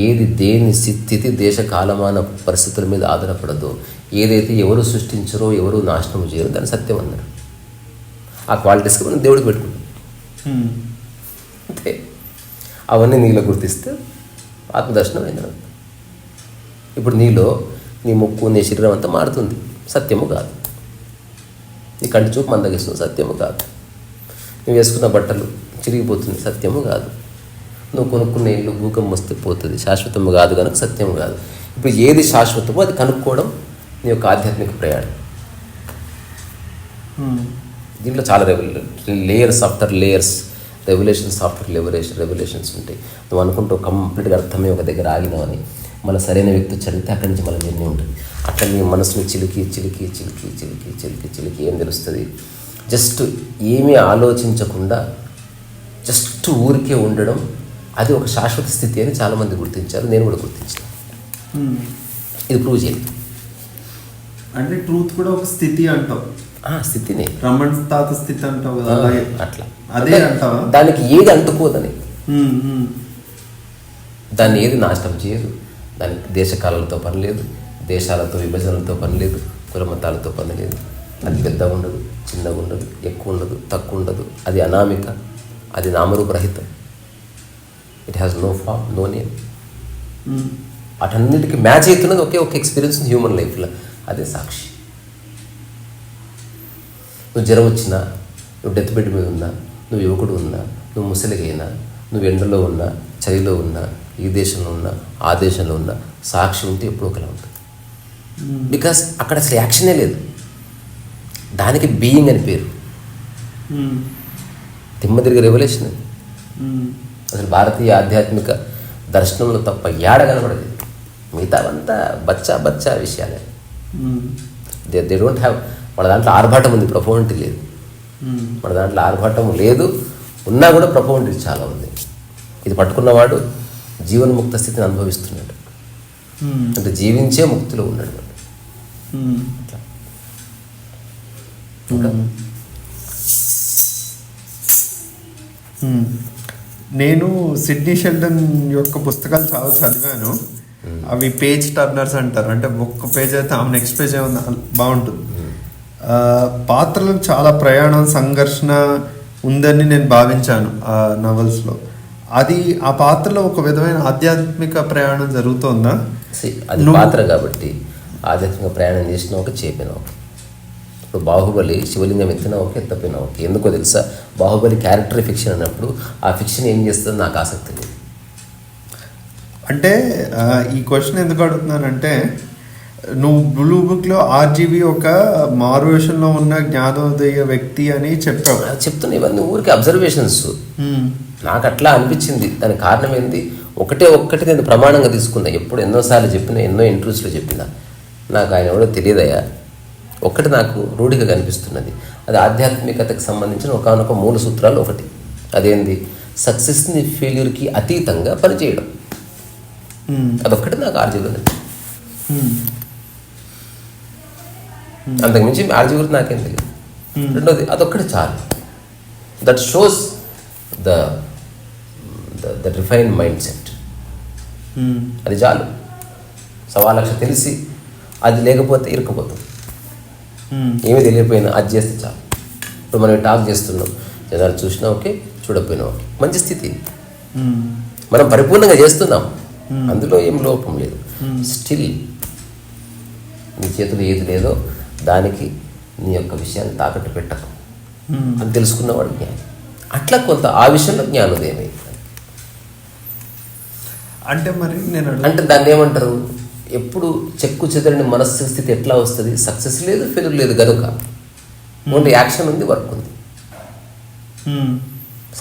ఏది దేని స్థితి దేశ కాలమాన పరిస్థితుల మీద ఆధారపడదో, ఏదైతే ఎవరు సృష్టించరో ఎవరు నాశనం చేయరో దాన్ని సత్యం అన్నారు. ఆ క్వాలిటీస్కి మనం దేవుడికి పెట్టుకుంటాం అంతే. అవన్నీ నీలో గుర్తిస్తే ఆత్మదర్శనం అయింది. ఇప్పుడు నీలో నీ ముక్కు నీ శరీరం అంతా మారుతుంది, సత్యము కాదు. నీ కంటి చూపు మందగిస్తుంది, సత్యము కాదు. నువ్వు వేసుకున్న బట్టలు చిరిగిపోతుంది, సత్యము కాదు. నువ్వు కొనుక్కున్న ఇల్లు భూకంపం వస్తే పోతుంది, శాశ్వతము కాదు కనుక సత్యము కాదు. ఇప్పుడు ఏది శాశ్వతమో అది కనుక్కోవడం నీ యొక్క ఆధ్యాత్మిక ప్రయాణం. దీంట్లో చాలా layers after layers, revolutions after revolutions ఉంటాయి. నువ్వు అనుకుంటూ కంప్లీట్గా అర్థమే ఒక దగ్గర ఆగినావని, మళ్ళీ సరైన వ్యక్తి చదివితే అక్కడి నుంచి మళ్ళీ నిర్ణయం ఉంటుంది. అట్లా నీ మనసుని చిలికి చిలికి చిలికి చిలికి చిలికి చిలికి ఏం తెలుస్తుంది, జస్ట్ ఏమీ ఆలోచించకుండా జస్ట్ ఊరికే ఉండడం, అది ఒక శాశ్వత స్థితి అని చాలామంది గుర్తించారు, నేను కూడా గుర్తించాను. ఇది ప్రూవ్ చేయాలి. అంటే ట్రూత్ కూడా ఒక స్థితి అంటావు, స్థితిని రమణ తాత స్థితి అంటావు కదా, అట్లా అదే అంటావా. దానికి ఏది అంటుకోదని, దాన్ని ఏది నాశనం చేయదు. దానికి దేశకాలతో పని లేదు, దేశాలతో విభజనలతో పని లేదు, కుల మతాలతో పని లేదు. అది పెద్దగా ఉండదు, చిన్నగా ఉండదు, ఎక్కువ ఉండదు, తక్కువ ఉండదు. అది అనామిక, అది నామరూపరహితం. It has no form, no name. అటన్నిటికీ మ్యాచ్ అవుతున్నది ఒకే ఒక ఎక్స్పీరియన్స్ హ్యూమన్ లైఫ్లో, అదే సాక్షి. నువ్వు జ్వరం వచ్చినా, నువ్వు డెత్ బెడ్ మీద ఉన్నా, నువ్వు యువకుడు ఉన్నా, నువ్వు ముసలిగైనా, నువ్వు ఎండలో ఉన్నా, చలిలో ఉన్నా, ఈ దేశంలో ఉన్నా, ఆ దేశంలో ఉన్నా, సాక్షి ఉంటే ఎప్పుడు ఒకలా ఉంటుంది. బికాస్ అక్కడ అసలు యాక్షనే లేదు, దానికి బీయింగ్ అని పేరు. తిరిగి రెవల్యూషన్ అది. అసలు భారతీయ ఆధ్యాత్మిక దర్శనంలో తప్ప ఏడ కనబడదు. మిగతావంతా బచ్చా విషయాలే. దే డోంట్ హ్యావ్, మన దాంట్లో ఆర్భాటం ఉంది, ప్రొఫౌండిటీ లేదు. మన దాంట్లో ఆర్భాటం లేదు, ఉన్నా కూడా ప్రొఫౌండిటీ చాలా ఉంది. ఇది పట్టుకున్నవాడు జీవన్ముక్త స్థితిని అనుభవిస్తున్నాడు, అంటే జీవించే ముక్తిలో ఉన్నాడు. నేను సిడ్నీ షెల్డన్ యొక్క పుస్తకాలు చాలా చదివాను. అవి పేజ్ టర్నర్స్ అంటారు, అంటే ఒక్క పేజ్ అయితే ఆమె నెక్స్ట్ పేజ్ ఏమన్నా బాగుంటుంది. పాత్రలకు చాలా ప్రయాణం, సంఘర్షణ ఉందని నేను భావించాను ఆ నవల్స్లో. అది ఆ పాత్రలో ఒక విధమైన ఆధ్యాత్మిక ప్రయాణం జరుగుతోందా? అది పాత్ర కాబట్టి ఆధ్యాత్మిక ప్రయాణం చేసిన ఒక చేపిన ఒక. ఇప్పుడు బాహుబలి శివలింగం ఎత్తినా ఓకే, ఎత్తపోయినా ఓకే. ఎందుకో తెలుసా, బాహుబలి క్యారెక్టర్ ఫిక్షన్ అన్నప్పుడు ఆ ఫిక్షన్ ఏం చేస్తుందో నాకు ఆసక్తి లేదు. అంటే ఈ క్వశ్చన్ ఎందుకు అడుగుతున్నానంటే, నువ్వు బ్లూ బుక్లో ఆర్జీవి ఒక మారువేషంలో ఉన్న జ్ఞానోదయ వ్యక్తి అని చెప్పావు. చెప్తున్నా, ఇవన్నీ ఊరికి అబ్జర్వేషన్స్. నాకు అట్లా అనిపించింది. దానికి కారణం ఏంటి, ఒక్కటి నేను ప్రమాణంగా తీసుకున్నా. ఎప్పుడు ఎన్నోసార్లు చెప్పినా, ఎన్నో ఇంటర్వ్యూస్లో చెప్పినా, నాకు ఆయన ఎవడో తెలియదయ్యా. ఒకటి నాకు రూఢిగా కనిపిస్తున్నది, అది ఆధ్యాత్మికతకు సంబంధించిన ఒకనొక మూల సూత్రాలు ఒకటి. అదేంది? సక్సెస్ని ఫెయిల్యూర్కి అతీతంగా పనిచేయడం. అదొక్కటి నాకు ఆర్జీ గురించి. అంతకుమించి ఆర్జీ గురించి నాకేం తెలియదు. రెండోది, అదొక్కటి చాలు. That shows the refine mind set. అది చాలు. 1,00,000 తెలిసి అది లేకపోతే ఇరుక్కుపోతాం. ఏమీ తెలియకపోయినా అది చేస్తే చాలు. ఇప్పుడు మనం టాక్ చేస్తున్నాం, జనాలు చూసినా ఓకే, చూడకపోయినా ఓకే, మంచి స్థితి. మనం పరిపూర్ణంగా చేస్తున్నాం, అందులో ఏం లోపం లేదు. స్టిల్ నీ చేతిలో ఏది లేదో దానికి నీ యొక్క విషయాన్ని తాకట్టు పెట్టకు అని తెలుసుకున్నవాడు జ్ఞానం. అట్లా కొంత ఆ విషయంలో జ్ఞానోదయం అయింది. అంటే మరి నేను అంటే దాన్ని ఏమంటారు, ఎప్పుడు చెక్కు చెదరని మనస్సు స్థితి ఎట్లా వస్తుంది? సక్సెస్ లేదు, ఫెయిల్యూర్ లేదు కనుక ఓన్లీ యాక్షన్ ఉంది, వర్క్ ఉంది.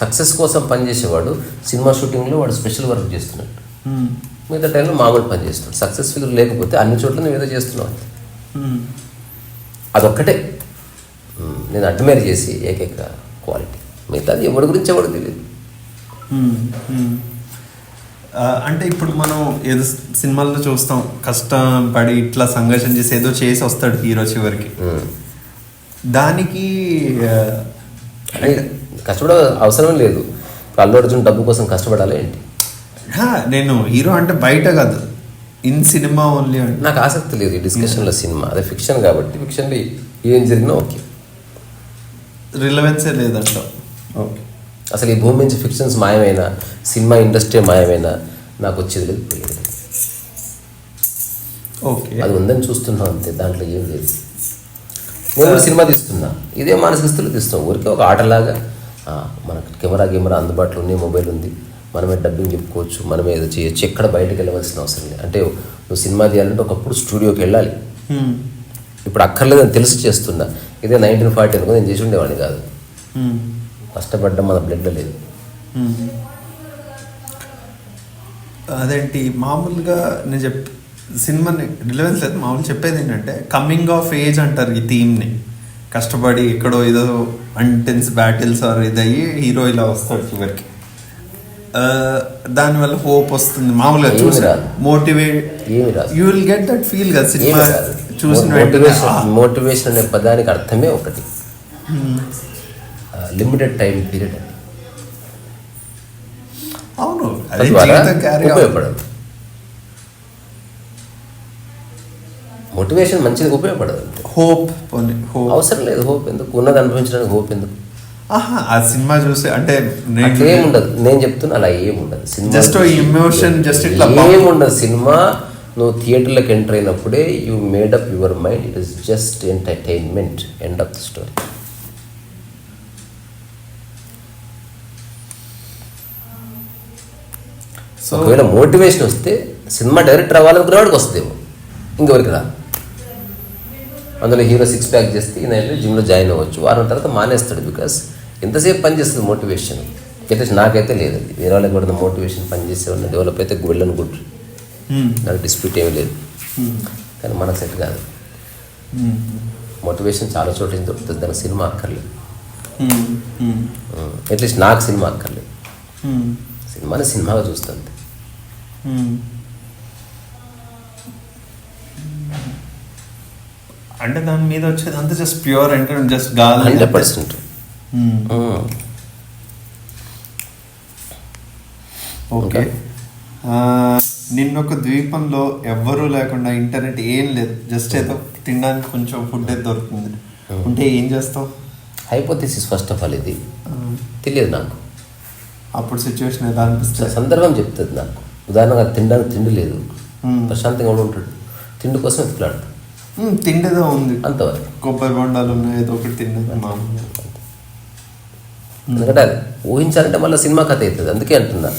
సక్సెస్ కోసం పనిచేసేవాడు సినిమా షూటింగ్లో వాడు స్పెషల్ వర్క్ చేస్తున్నాడు, మిగతా టైంలో మామూలు పని చేస్తున్నాడు. సక్సెస్ ఫెయిల్యూర్ లేకపోతే అన్ని చోట్ల నువ్వు ఏదో చేస్తున్నావు. అదొక్కటే నేను అడ్మైర్ చేసి ఏకైక క్వాలిటీ. మిగతాది ఎవరి గురించి ఎవరికి తెలియదు. అంటే ఇప్పుడు మనం ఏదో సినిమాల్లో చూస్తాం, కష్టపడి ఇట్లా సంఘర్షణ చేసి ఏదో చేసి వస్తాడు హీరో చివరికి. దానికి కష్టపడ అవసరం లేదు. ఇప్పుడు అల్లు అర్జున్ డబ్బు కోసం కష్టపడాలి ఏంటి? నేను హీరో అంటే బయట కాదు, ఇన్ సినిమా ఓన్లీ. అంటే నాకు ఆసక్తి లేదు ఈ డిస్కషన్లో. సినిమా అదే ఫిక్షన్ కాబట్టి ఫిక్షన్లో ఏం జరిగినా ఓకే, రిలవెన్సే లేదంట. ఓకే, అసలు ఈ భూమి నుంచి ఫిక్షన్స్ మాయమైనా, సినిమా ఇండస్ట్రీ మాయమైనా నాకు వచ్చేది లేదు, పోయేది లేదు. ఓకే, అది ఉందని చూస్తున్నాం అంతే, దాంట్లో ఏం లేదు. నేను కూడా సినిమా తీస్తున్నా, ఇదే మానసిక స్థితిలో తీస్తాం. ఊరికే ఒక ఆటలాగా మనకు కెమెరా అందుబాటులో ఉంది, మొబైల్ ఉంది, మనమే డబ్బింగ్ చెప్పుకోవచ్చు, మనమే ఏదో చేయొచ్చు. ఎక్కడ బయటకు వెళ్ళవలసిన అవసరం లేదు. అంటే నువ్వు సినిమా తీయాలంటే ఒకప్పుడు స్టూడియోకి వెళ్ళాలి, ఇప్పుడు అక్కర్లేదని తెలిసి చేస్తున్నా. ఇదే 1940 అనుకో నేను చేసి ఉండేవాడిని కాదు. కష్టపడ్డం మన బ్లడ్లో లేదు. అదేంటి మామూలుగా నేను సినిమాని రిలవెన్స్ లేదు, మామూలు చెప్పేది ఏంటంటే కమింగ్ ఆఫ్ ఏజ్ అంటారు ఈ థీమ్ని. కష్టపడి ఎక్కడో ఏదో అంటెన్స్ బ్యాటిల్స్ ఆర్ ఇదయ్యి హీరో ఇలా వస్తాడు చివరికి. దానివల్ల హోప్ వస్తుంది. మామూలుగా చూసి motivate you will get that feel కదా సినిమా చూసిన. మోటివేషన్ అనే పదానికి అర్థమే ఒకటి, లిమిటెడ్ టైం పీరియడ్ అని. అవును, ఉపయోగపడదు. మోటివేషన్ మంచిగా ఉపయోగపడదు. హోప్ అవసరం లేదు. హోప్ ఎందుకు? ఉన్నది అనుభవించడానికి హోప్ ఎందుకు? ఆ సినిమా చూసి అంటే ఏముండదు. నేను చెప్తున్నా అలా ఏముండదు. సినిమా జస్ట్ ఎమోషన్, జస్ట్ ఇట్లా ఏముండదు. సినిమా నువ్వు థియేటర్లోకి ఎంటర్ అయినప్పుడే you made up your mind, it is just entertainment, end of the story. ఒకవేళ మోటివేషన్ వస్తే సినిమా డైరెక్టర్ అవ్వాలనుకునేవాడికి వస్తుందేమో, ఇంకెవరికి రా. అందులో హీరో 6 ప్యాక్ చేస్తే ఈయన జిమ్లో జాయిన్ అవ్వచ్చు, వారం తర్వాత మానేస్తాడు. బికాస్ ఎంతసేపు పనిచేస్తుంది మోటివేషన్. అయితే నాకైతే లేదు, వేరే వాళ్ళకి కూడా మోటివేషన్ పనిచేసేవాడిని. డెవలప్ అయితే వెళ్ళను గుడ్, నాకు డిస్ప్యూట్ ఏమీ లేదు. కానీ మనకు సెట్ కాదు. మోటివేషన్ చాలా చోట దొరుకుతుంది, దానికి సినిమా అక్కర్లేదు. అట్లీస్ట్ నాకు సినిమా అక్కర్లేదు. సినిమాని సినిమాగా చూస్తుంది. అంటే దాని మీద వచ్చేది అంత జస్ట్ ప్యూర్ అంటే జస్ట్ గాలి 100%. ఓకే, నిన్నొక ద్వీపంలో ఎవ్వరూ లేకుండా, ఇంటర్నెట్ ఏం లేదు, జస్ట్ ఏదో తినడానికి కొంచెం ఫుడ్ అయితే దొరుకుతుంది. ఉంటే ఏం చేస్తావు? హైపోథెసిస్ ఫస్ట్ ఆఫ్ ఆల్ ఇది తెలియదు నాకు. అప్పుడు సిచ్యువేషన్ ఎలా అనిపిస్తుంది? సందర్భం చెప్తుంది నాకు. ఉదాహరణగా తినడానికి తిండి లేదు, ప్రశాంతంగా ఉంటాడు, తిండి కోసం ఎత్తులాడతాడు. తిండేదో ఉంది అంతవరకు. కొబ్బరి బొండాలు ఉన్నాయి, ఏదో ఒకటి తిండేది మామూలుగా. ఎందుకంటే అది ఊహించాలంటే మళ్ళీ సినిమా కథ అవుతుంది. అందుకే అంటున్నా,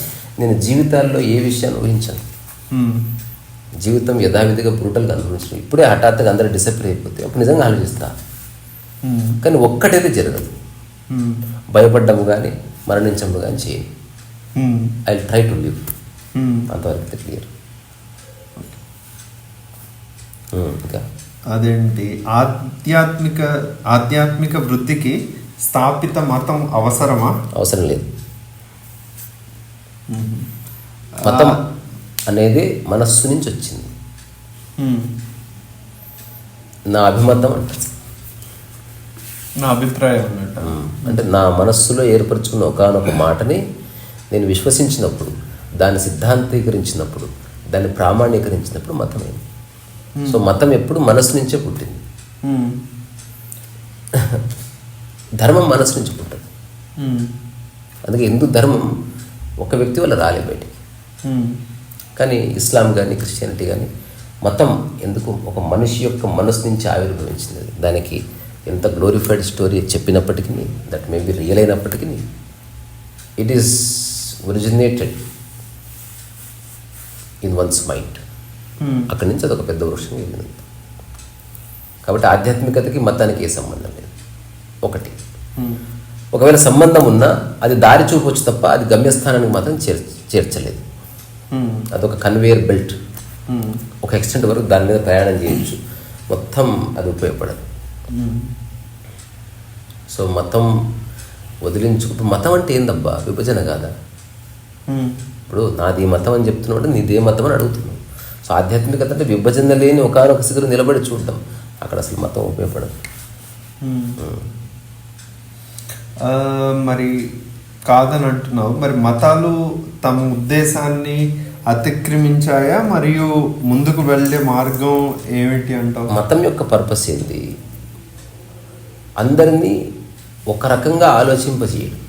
నేను జీవితాల్లో ఏ విషయాన్ని ఊహించాను. జీవితం యథావిధిగా బ్రూటల్గా అనుభవించడం. ఇప్పుడే హఠాత్తుగా అందరూ డిసప్పియర్ అయిపోతే అప్పుడు నిజంగా ఆలోచిస్తా. కానీ ఒక్కటైతే జరగదు, భయపడ్డము కానీ మరణించము కానీ చేయను. I try to live. అంతవరకు క్లియర్. ఇంకా అదేంటి ఆధ్యాత్మిక వృద్ధికి స్థాపిత మతం అవసరమా? అవసరం లేదు. మతం అనేది మనస్సు నుంచి వచ్చింది. నా అభిమతం అంటారు, నా అభిప్రాయం అంటే నా మనస్సులో ఏర్పరచుకున్న ఒకానొక మాటని నేను విశ్వసించినప్పుడు, దాన్ని సిద్ధాంతీకరించినప్పుడు, దాన్ని ప్రామాణీకరించినప్పుడు మతమైంది. సో మతం ఎప్పుడు మనసు నుంచే పుట్టింది. ధర్మం మనసు నుంచి పుట్టదు. అందుకే హిందూ ధర్మం ఒక వ్యక్తి వల్ల రాలే బయటికి. కానీ ఇస్లాం కానీ క్రిస్టియానిటీ కానీ మతం ఎందుకు ఒక మనిషి యొక్క మనసు నుంచి ఆవిర్భవించింది. దానికి ఎంత గ్లోరిఫైడ్ స్టోరీ చెప్పినప్పటికీ, దట్ మే బి రియల్ అయినప్పటికీ, it is originated in once mind. అక్కడి నుంచి అదొక పెద్ద వృక్షం వెళ్ళింది. కాబట్టి ఆధ్యాత్మికతకి మతానికి ఏ సంబంధం లేదు. ఒకటి, ఒకవేళ సంబంధం ఉన్నా అది దారి చూపొచ్చు తప్ప అది గమ్యస్థానానికి మాత్రం చేర్చలేదు. అదొక కన్వేయర్ బెల్ట్. ఒక ఎక్స్టెంట్ వరకు దాని మీద ప్రయాణం చేయొచ్చు, మొత్తం అది ఉపయోగపడదు. సో మతం వదిలించుకుంటూ, మతం అంటే ఏందబ్బా, విభజన కాదా? ఇప్పుడు నాది మతం అని చెప్తున్నాడు, నీదే మతం అని అడుగుతున్నావు. సో ఆధ్యాత్మికత అంటే విభజన లేని ఒకనొక స్థితిలో నిలబడి చూడటం. అక్కడ అసలు మతం ఉపయోగపడదు. మరి కాదని అంటున్నావు, మరి మతాలు తమ ఉద్దేశాన్ని అతిక్రమించాయా, మరియు ముందుకు వెళ్ళే మార్గం ఏమిటి అంటావు? మతం యొక్క పర్పస్ ఏంటి? అందరినీ ఒక రకంగా ఆలోచింపజేయడం,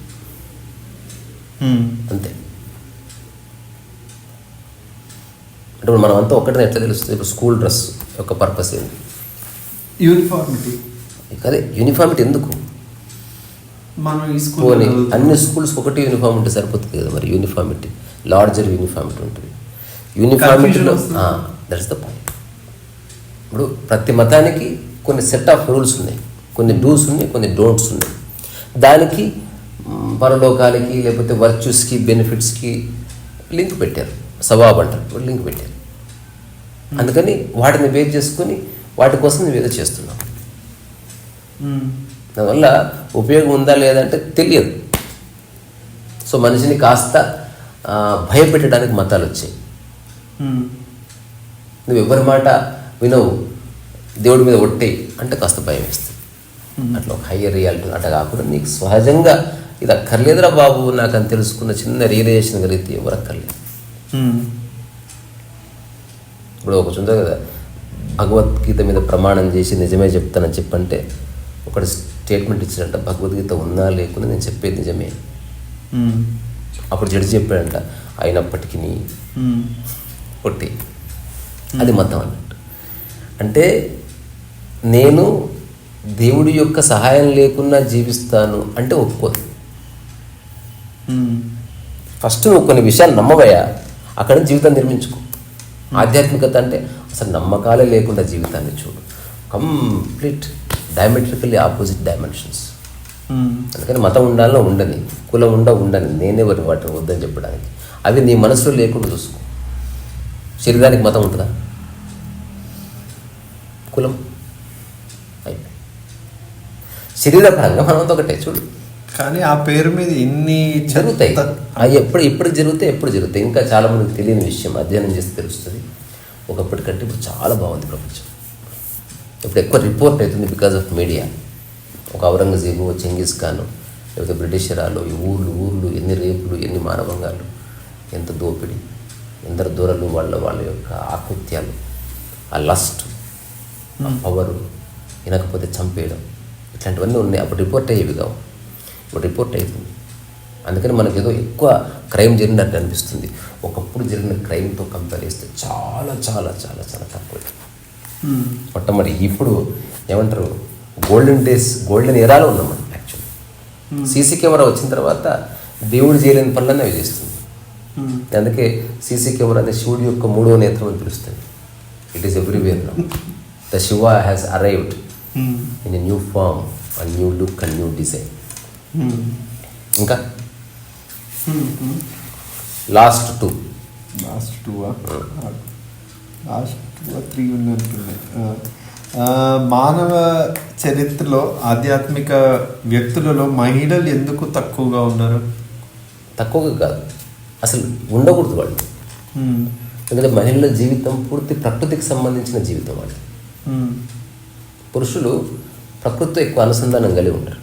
అంతే. అంటే ఇప్పుడు మనం అంతా ఒకటిని ఎట్లా తెలుస్తుంది? ఇప్పుడు స్కూల్ డ్రెస్ యొక్క పర్పస్ ఏంటి? యూనిఫార్మిటీ. అదే యూనిఫార్మిటీ ఎందుకు? మనం ఈ స్కూల్ అన్ని స్కూల్స్కి ఒకటి యూనిఫామ్ ఉంటే సరిపోతుంది కదా. మరి యూనిఫార్మిటీ, లార్జర్ యూనిఫార్మిటీ ఉంటుంది. యూనిఫార్మిటీలో దట్స్ ద పాయింట్. ఇప్పుడు ప్రతి మతానికి కొన్ని సెట్ ఆఫ్ రూల్స్ ఉన్నాయి, కొన్ని డూస్ ఉన్నాయి, కొన్ని డోంట్స్ ఉన్నాయి. దానికి పరలోకాలకి లేకపోతే వర్చ్యూస్కి బెనిఫిట్స్కి లింక్ పెట్టారు. సవాబ్ అంటారు, లింక్ పెట్టారు. అందుకని వాటిని బేస్ చేసుకొని వాటి కోసం నువ్వు ఏదో చేస్తున్నావు. దానివల్ల ఉపయోగం ఉందా లేదంటే తెలియదు. సో మనిషిని కాస్త భయపెట్టడానికి మతాలు వచ్చాయి. నువ్వు ఎవరి మాట వినవు, దేవుడి మీద ఒట్టేయి అంటే కాస్త భయం వేస్తుంది. అట్లా ఒక హయ్యర్ రియాలిటీ అట్లా కాకుండా నీకు సహజంగా ఇది అక్కర్లేదురా బాబు నాకు అని తెలుసుకున్న చిన్న రియలైజేషన్ కలిగితే ఎవరు అక్కర్లేదు. ఇప్పుడు ఒక చుందో కదా, భగవద్గీత మీద ప్రమాణం చేసి నిజమే చెప్తానని చెప్పంటే ఒకటి స్టేట్మెంట్ ఇచ్చాడంట, భగవద్గీత ఉన్నా లేకుండా నేను చెప్పేది నిజమే. అప్పుడు జడ్జి చెప్పాడంట, అయినప్పటికీ కొట్టి. అది మతం అన్నట్టు. అంటే నేను దేవుడి యొక్క సహాయం లేకుండా జీవిస్తాను అంటే ఒప్పుకోదు. ఫస్ట్ నువ్వు కొన్ని విషయాలు నమ్మవయ్యా, అక్కడ జీవితాన్ని నిర్మించుకో. ఆధ్యాత్మికత అంటే అసలు నమ్మకాలే లేకుండా జీవితాన్ని చూడు. Complete diametrically opposite dimensions. అందుకని మతం ఉండాలో ఉండని, కులం ఉండని, నేనే వాటిని వద్దని చెప్పడానికి. అవి నీ మనసులో లేకుండా చూసుకో. శరీరానికి మతం ఉంటుందా? కులం అయిపోయి శరీరపరంగా మనమంతా ఒకటే చూడు. కానీ ఆ పేరు మీద ఇన్ని జరుగుతాయి. అవి ఎప్పుడు జరుగుతాయి. ఇంకా చాలామందికి తెలియని విషయం, అధ్యయనం చేస్తే తెలుస్తుంది. ఒకప్పటికంటే ఇప్పుడు చాలా బాగుంది ప్రపంచం. ఇప్పుడు ఎక్కువ రిపోర్ట్ అవుతుంది బికాజ్ ఆఫ్ మీడియా. ఒక ఔరంగజేబు, చెంగిస్ ఖాను, లేకపోతే బ్రిటిషరాలు, ఈ ఊర్లు ఎన్ని రేపులు, ఎన్ని మానవంగాలు, ఎంత దోపిడీ, ఎందరు దూరలు, వాళ్ళ యొక్క ఆకృత్యాలు, ఆ లస్ట్, ఆ పవరు, వినకపోతే చంపేయడం, ఇట్లాంటివన్నీ ఉన్నాయి. అప్పుడు రిపోర్ట్ అయ్యేవి కావు, ఇప్పుడు రిపోర్ట్ అవుతుంది. అందుకని మనకి ఏదో ఎక్కువ క్రైమ్ జరిగినట్టు అనిపిస్తుంది. ఒకప్పుడు జరిగిన క్రైమ్తో కంపేర్ చేస్తే చాలా చాలా చాలా చాలా తక్కువ. మొట్టమొదటి ఇప్పుడు ఏమంటారు, గోల్డెన్ ఎరాలో ఉన్నాం మనం. యాక్చువల్లీ సీసీ కెమెరా వచ్చిన తర్వాత దేవుడు చేయలేని పనులన్నీ అవి చేస్తుంది. అందుకే సీసీ కెమెరా అనే శివుడి యొక్క మూడవ నేత్రం అని పిలుస్తుంది. It is everywhere now. The Shiva has arrived in a new form, a new look and new design. ఇంకా లాస్ట్ 2 లాస్ట్ 3 ఉన్నట్టున్నాయి. మానవ చరిత్రలో ఆధ్యాత్మిక వ్యక్తులలో మహిళలు ఎందుకు తక్కువగా ఉన్నారు? తక్కువగా కాదు, అసలు ఉండకూడదు వాళ్ళు. ఎందుకంటే మహిళల జీవితం పూర్తి ప్రకృతికి సంబంధించిన జీవితం వాళ్ళు. పురుషులు ప్రకృతితో ఎక్కువ అనుసంధానం కలిగి ఉంటారు.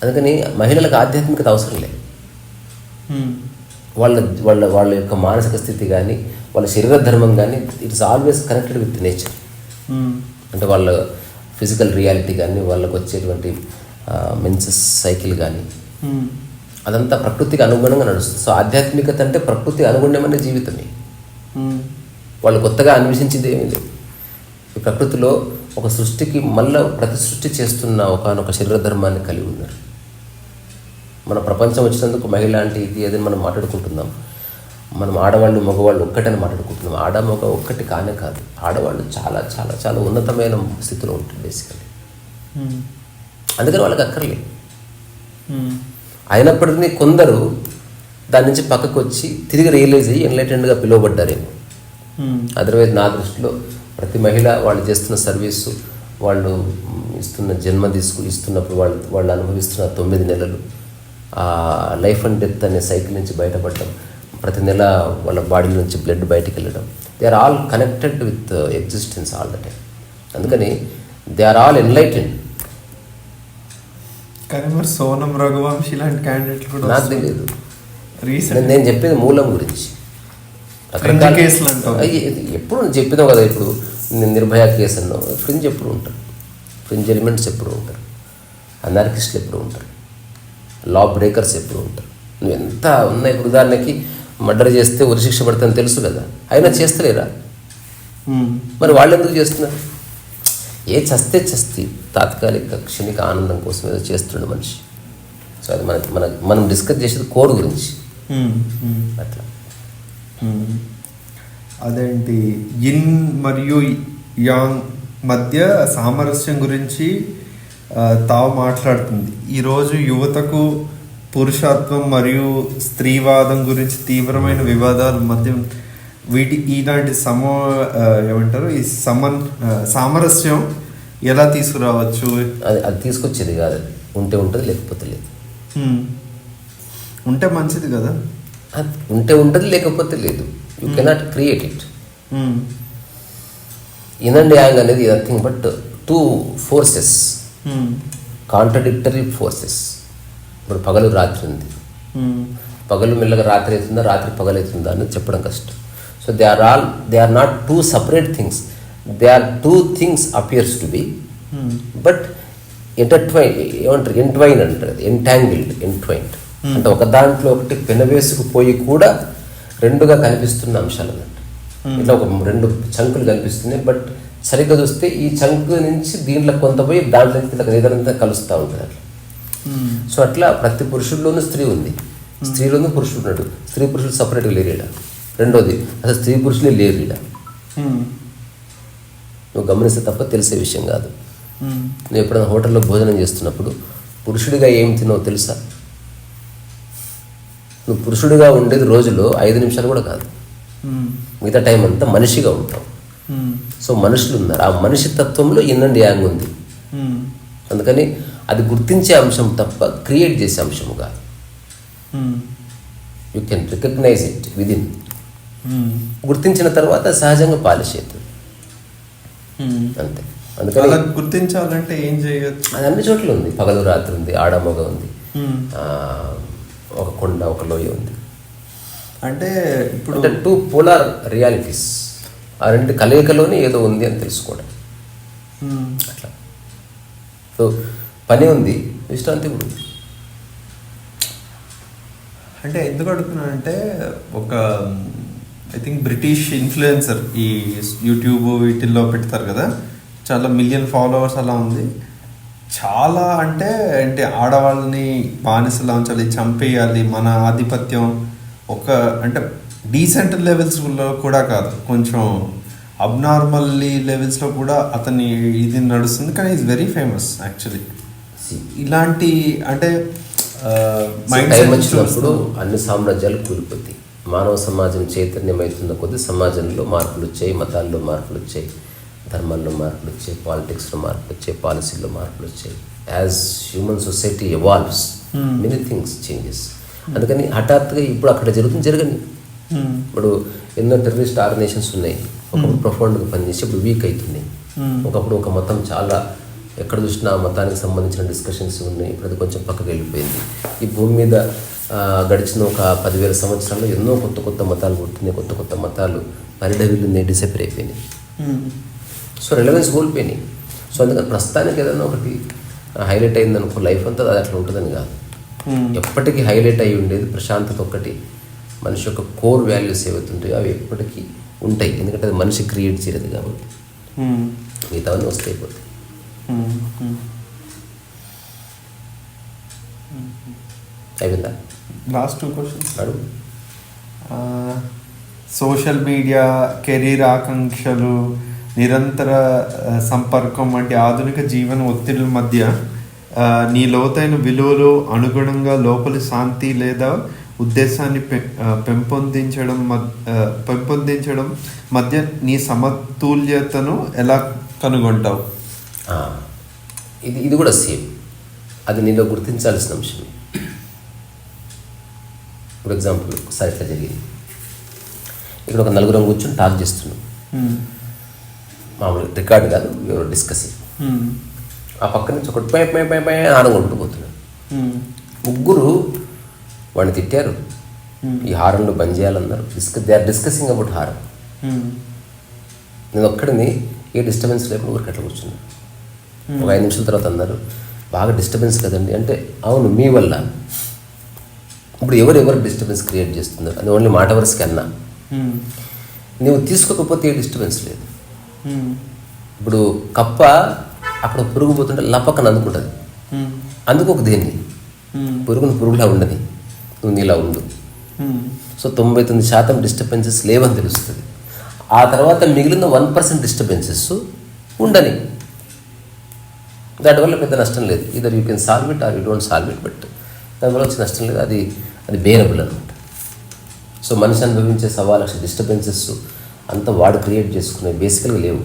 అందుకని మహిళలకు ఆధ్యాత్మికత అవసరం లేదు. వాళ్ళ వాళ్ళ వాళ్ళ యొక్క మానసిక స్థితి కానీ వాళ్ళ శరీర ధర్మం కానీ it's always connected with nature. అంటే వాళ్ళ ఫిజికల్ రియాలిటీ కానీ వాళ్ళకు వచ్చేటువంటి మెన్సెస్ సైకిల్ కానీ అదంతా ప్రకృతికి అనుగుణంగా నడుస్తుంది. సో ఆధ్యాత్మికత అంటే ప్రకృతి అనుగుణమైన జీవితమే. వాళ్ళు కొత్తగా అన్వేషించింది ఏమీ లేదు. ఈ ప్రకృతిలో ఒక సృష్టికి మళ్ళీ ప్రతి సృష్టి చేస్తున్న ఒకనొక శరీర ధర్మాన్ని కలిగి ఉన్నారు. మన ప్రపంచం వచ్చినందుకు మహిళ అంటే ఇది ఏదైనా మనం మాట్లాడుకుంటున్నాం. మనం ఆడవాళ్ళు మగవాళ్ళు ఒక్కటని మాట్లాడుకుంటున్నాం. ఆడ మగ ఒక్కటి కానే కాదు. ఆడవాళ్ళు చాలా చాలా చాలా ఉన్నతమైన స్థితిలో ఉంటుంది బేసికలీ. అందుకని వాళ్ళకి అక్కర్లేదు. అయినప్పటికీ కొందరు దాని నుంచి పక్కకు వచ్చి తిరిగి రియలైజ్ అయ్యి ఎన్లైటెండ్గా పిలువబడ్డారేమో. అదర్వైజ్ నా దృష్టిలో ప్రతి మహిళ వాళ్ళు చేస్తున్న సర్వీసు, వాళ్ళు ఇస్తున్న జన్మ ఇస్తున్నప్పుడు వాళ్ళు అనుభవిస్తున్న 9 నెలలు ఆ లైఫ్ అండ్ డెత్ అనే సైకిల్ నుంచి బయటపడడం, ప్రతి నెల వాళ్ళ బాడీ నుంచి బ్లడ్ బయటికి వెళ్ళడం, they are all connected with existence all the time. అందుకని దే ఆర్ ఆల్ ఎన్లైటెండ్. కానీ మరి సోనం రఘువంశీ లాంటి క్యాండిడేట్లు కూడా నాకు తెలియదు. రీసెంట్ నేను చెప్పేది మూలం గురించి. కేసులు అంటావు ఎప్పుడు చెప్పినావు కదా. ఇప్పుడు నిర్భయ కేసు అన్నావు. ఫ్రింజ్ ఎప్పుడు ఉంటారు, ఫ్రింజ్ ఎలిమెంట్స్ ఎప్పుడు ఉంటారు, అనార్కిస్టులు ఎప్పుడు ఉంటారు, లా బ్రేకర్స్ ఎప్పుడు ఉంటారు. నువ్వు ఎంత ఉన్నాయి. ఇప్పుడు ఉదాహరణకి మర్డర్ చేస్తే ఉరిశిక్ష పడుతుందని తెలుసు కదా, అయినా చేస్తలేరా? మరి వాళ్ళు ఎందుకు చేస్తున్నారు? ఏ చస్తే తాత్కాలిక క్షణిక ఆనందం కోసం ఏదో చేస్తున్నాడు మనిషి. సో అది మనం డిస్కస్ చేసేది కోడ్ గురించి. అట్లా అదేంటి యిన్ మరియు యాంగ్ మధ్య సామరస్యం గురించి తావు మాట్లాడుతుంది. ఈరోజు యువతకు పురుషత్వం మరియు స్త్రీవాదం గురించి తీవ్రమైన వివాదాల మధ్య ఇలాంటి ఏమంటారు ఈ సామరస్యం ఎలా తీసుకురావచ్చు? అది తీసుకొచ్చేది కాదు. ఉంటే ఉంటుంది, లేకపోతే లేదు. ఉంటే మంచిది కదా. ఉంటే ఉంటుంది, లేకపోతే లేదు. You cannot create it. Yin and yang అనేది nothing but 2 forces, contradictory forces. ఇప్పుడు పగలు రాత్రి ఉంది. పగలు మెల్లగా రాత్రి అవుతుందా, రాత్రి పగలు అవుతుందా అని చెప్పడం కష్టం. So they are not 2 separate things. They are 2 things appears to be but entwine అంటారు. ఎంట్వైన్డ్ అంటే ఒక దాంట్లో ఒకటి పెనవేసుకుపోయి కూడా 2గా కనిపిస్తున్న అంశాలు అన్నట్టు. ఇట్లా ఒక 2 చంకులు కనిపిస్తున్నాయి. బట్ సరిగ్గా చూస్తే ఈ చంకు నుంచి దీంట్లో కొంత పోయి దాంట్లో నుంచి ఇదంతా కలుస్తూ ఉంటుంది అట్లా. సో అట్లా ప్రతి పురుషుల్లోనూ స్త్రీ ఉంది, స్త్రీలోనూ పురుషుడు ఉన్నాడు. స్త్రీ పురుషుడు సపరేట్గా లేరు ఈడ. రెండోది అసలు స్త్రీ పురుషులే లేరు ఈడ. నువ్వు గమనిస్తే తప్ప తెలిసే విషయం కాదు. నువ్వు ఎప్పుడైనా హోటల్లో భోజనం చేస్తున్నప్పుడు పురుషుడిగా ఏం తిన్నావు తెలుసా? నువ్వు పురుషుడిగా ఉండేది రోజులో 5 నిమిషాలు కూడా కాదు. మిగతా టైం అంతా మనిషిగా ఉంటావు. సో మనుషులు ఉన్నారు. ఆ మనిషి తత్వంలో ఇన్ అండ్ యాంగ్ ఉంది. అందుకని అది గుర్తించే అంశం తప్ప క్రియేట్ చేసే అంశము కాదు. You can recognise it within. గుర్తించిన తర్వాత సహజంగా పాలిష్ అవుతుంది అంతే. అందుకని గుర్తించాలంటే ఏం చేయొచ్చు? అది అన్ని చోట్ల ఉంది. పగలు రాత్రి ఉంది, ఆడమొగ ఉంది, ఒక కొండ ఒక లోయ ఉంది. అంటే ఇప్పుడు 2 పోలార్ రియాలిటీస్, ఆ 2 కలయికలోనే ఏదో ఉంది అని తెలుసుకోవడం. అట్లా సో పని ఉంది, విశ్రాంతి కూడా ఉంది. అంటే ఎందుకు అడుగుతున్నానంటే ఒక ఐ థింక్ బ్రిటిష్ ఇన్ఫ్లుయెన్సర్ ఈ యూట్యూబ్ వీటిల్లో పెడతారు కదా, చాలా మిలియన్ ఫాలోవర్స్ అలా ఉంది. చాలా అంటే ఆడవాళ్ళని బానిసలా ఉంచాలి, చంపేయాలి, మన ఆధిపత్యం ఒక అంటే డీసెంట్ లెవెల్స్లో కూడా కాదు, కొంచెం అబ్నార్మల్లీ లెవెల్స్లో కూడా అతని ఇది నడుస్తుంది. కానీ ఈజ్ వెరీ ఫేమస్ యాక్చువల్లీ. ఇలాంటి అంటే టైం వచ్చినప్పుడు అన్ని సామ్రాజ్యాలు కూలిపోతాయి. మానవ సమాజం చైతన్యమవుతున్న కొద్దీ సమాజంలో మార్పులు వచ్చాయి, మతాల్లో మార్పులు వచ్చాయి, ధర్మాల్లో మార్పులు వచ్చాయి, పాలిటిక్స్లో మార్పులు వచ్చాయి, పాలసీల్లో మార్పులు వచ్చాయి. As human society evolves many things changes. అందుకని హఠాత్తుగా ఇప్పుడు అక్కడ జరగని ఇప్పుడు ఎన్నో టెర్రరిస్ట్ ఆర్గనైజేషన్స్ ఉన్నాయి. ఒకప్పుడు ప్రొఫౌండ్గా పనిచేసి ఇప్పుడు వీక్ అవుతున్నాయి. ఒకప్పుడు ఒక మతం చాలా ఎక్కడ చూసినా ఆ మతానికి సంబంధించిన డిస్కషన్స్ ఉన్నాయి. ఇప్పుడు అది కొంచెం పక్కకి వెళ్ళిపోయింది. ఈ భూమి మీద గడిచిన ఒక 10,000 సంవత్సరాల్లో ఎన్నో కొత్త మతాలు పుట్టినాయి. కొత్త మతాలు పరిఢవిల్లున్నాయి, డిసపేర్ అయిపోయినాయి. సో రిలవెన్స్ కోల్పోయినాయి. సో అందుకని ప్రస్తుతానికి ఏదైనా ఒకటి హైలైట్ అయింది అనుకో, లైఫ్ అంతా అది అట్లా ఉంటుందని కాదు. ఎప్పటికీ హైలైట్ అయి ఉండేది ప్రశాంతత ఒక్కటి. మనిషి యొక్క కోర్ వాల్యూస్ ఏవైతుంటాయో అవి ఎప్పటికీ ఉంటాయి. ఎందుకంటే అది మనిషి క్రియేట్ చేయలేదు కాబట్టి. మిగతావన్నీ వస్తే అయిపోతాయి. అయిపోయిందా? లాస్ట్ 2 క్వశ్చన్స్ అడుగు. సోషల్ మీడియా, కెరీర్ ఆకాంక్షలు, నిరంతర సంపర్కం వంటి ఆధునిక జీవన ఒత్తిడిల మధ్య నీ లోతైన విలువలు అనుగుణంగా లోపలి శాంతి లేదా ఉద్దేశాన్ని పెంపొందించడం మధ్య నీ సమతుల్యతను ఎలా కనుగొంటావు? ఇది కూడా సేమ్. అది నీలో గుర్తించాల్సిన అంశమే. ఫర్ ఎగ్జాంపుల్ ఒకసారి ఇట్లా జరిగింది. ఇక్కడ ఒక 4 కూర్చొని టాక్ చేస్తున్నాం. మామూలు రికార్డు కాదు, ఎవరు డిస్కసింగ్. ఆ పక్క నుంచి ఒకటి పై ఆనందం పోతున్నాడు. 3 వాడిని తిట్టారు. ఈ హారన్లు బంద్ చేయాలన్నారు. They are discussing about horn. నేను ఒక్కడిని ఏ డిస్టర్బెన్స్ లేకుండా ఊరికి అట్లా కూర్చున్నాను. ఒక 5 నిమిషాల తర్వాత అన్నారు, బాగా డిస్టర్బెన్స్ కదండి అంటే, అవును మీ వల్ల. ఇప్పుడు ఎవరు డిస్టర్బెన్స్ క్రియేట్ చేస్తున్నారు అది ఓన్లీ మాట వరుసకి అన్నా. నువ్వు తీసుకోకపోతే ఏ డిస్టర్బెన్స్ లేదు. ఇప్పుడు కప్ప అక్కడ పురుగు పోతుంటే లపక్కన అందుకుంటుంది. అందుకు ఒక దేన్ని పురుగులా ఉండదు, నువ్వు నీలా ఉండు. సో 99% డిస్టర్బెన్సెస్ లేవని తెలుస్తుంది. ఆ తర్వాత మిగిలిన 1% డిస్టర్బెన్సెస్ ఉండని. దానివల్ల పెద్ద నష్టం లేదు. Either you can solve it or you don't solve it, but దానివల్ల వచ్చే నష్టం లేదు. అది బేరబుల్ అనమాట. సో మనిషి అనుభవించే 1,000,000 డిస్టర్బెన్సెస్ అంతా వాడు క్రియేట్ చేసుకునే బేసికల్గా లేవు.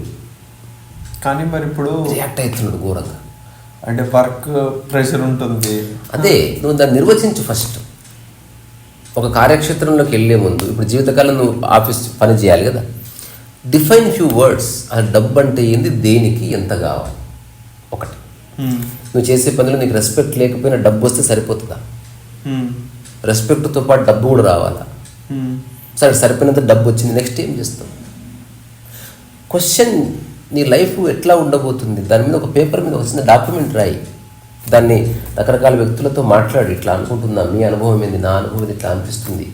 కానీ మరి ఇప్పుడు రియాక్ట్ అవుతున్నాడు ఘోరంగా. అంటే వర్క్ ప్రెషర్ ఉంటుంది. అదే నువ్వు దాన్ని నిర్వచించు ఫస్ట్. ఒక కార్యక్షేత్రంలోకి వెళ్ళే ముందు, ఇప్పుడు జీవితకాలం నువ్వు ఆఫీస్ పని చేయాలి కదా, డిఫైన్ ఫ్యూ వర్డ్స్. అది డబ్బు అంటే ఏంది, దేనికి ఎంత కావాలి. ఒకటి, నువ్వు చేసే పనిలో నీకు రెస్పెక్ట్ లేకపోయినా డబ్బు వస్తే సరిపోతుందా? రెస్పెక్ట్తో పాటు డబ్బు కూడా రావాలా? సరే, సరిపోయినంత డబ్బు వచ్చింది, నెక్స్ట్ ఏం చేస్తావు? క్వశ్చన్, నీ లైఫ్ ఎట్లా ఉండబోతుంది, దాని మీద ఒక పేపర్ మీద వచ్చిన డాక్యుమెంట్ రాయి. దాన్ని రకరకాల వ్యక్తులతో మాట్లాడి, ఇట్లా అనుకుంటున్నా, మీ అనుభవం ఏంది, నా అనుభవం ఇది, ఇట్లా అనిపిస్తుంది.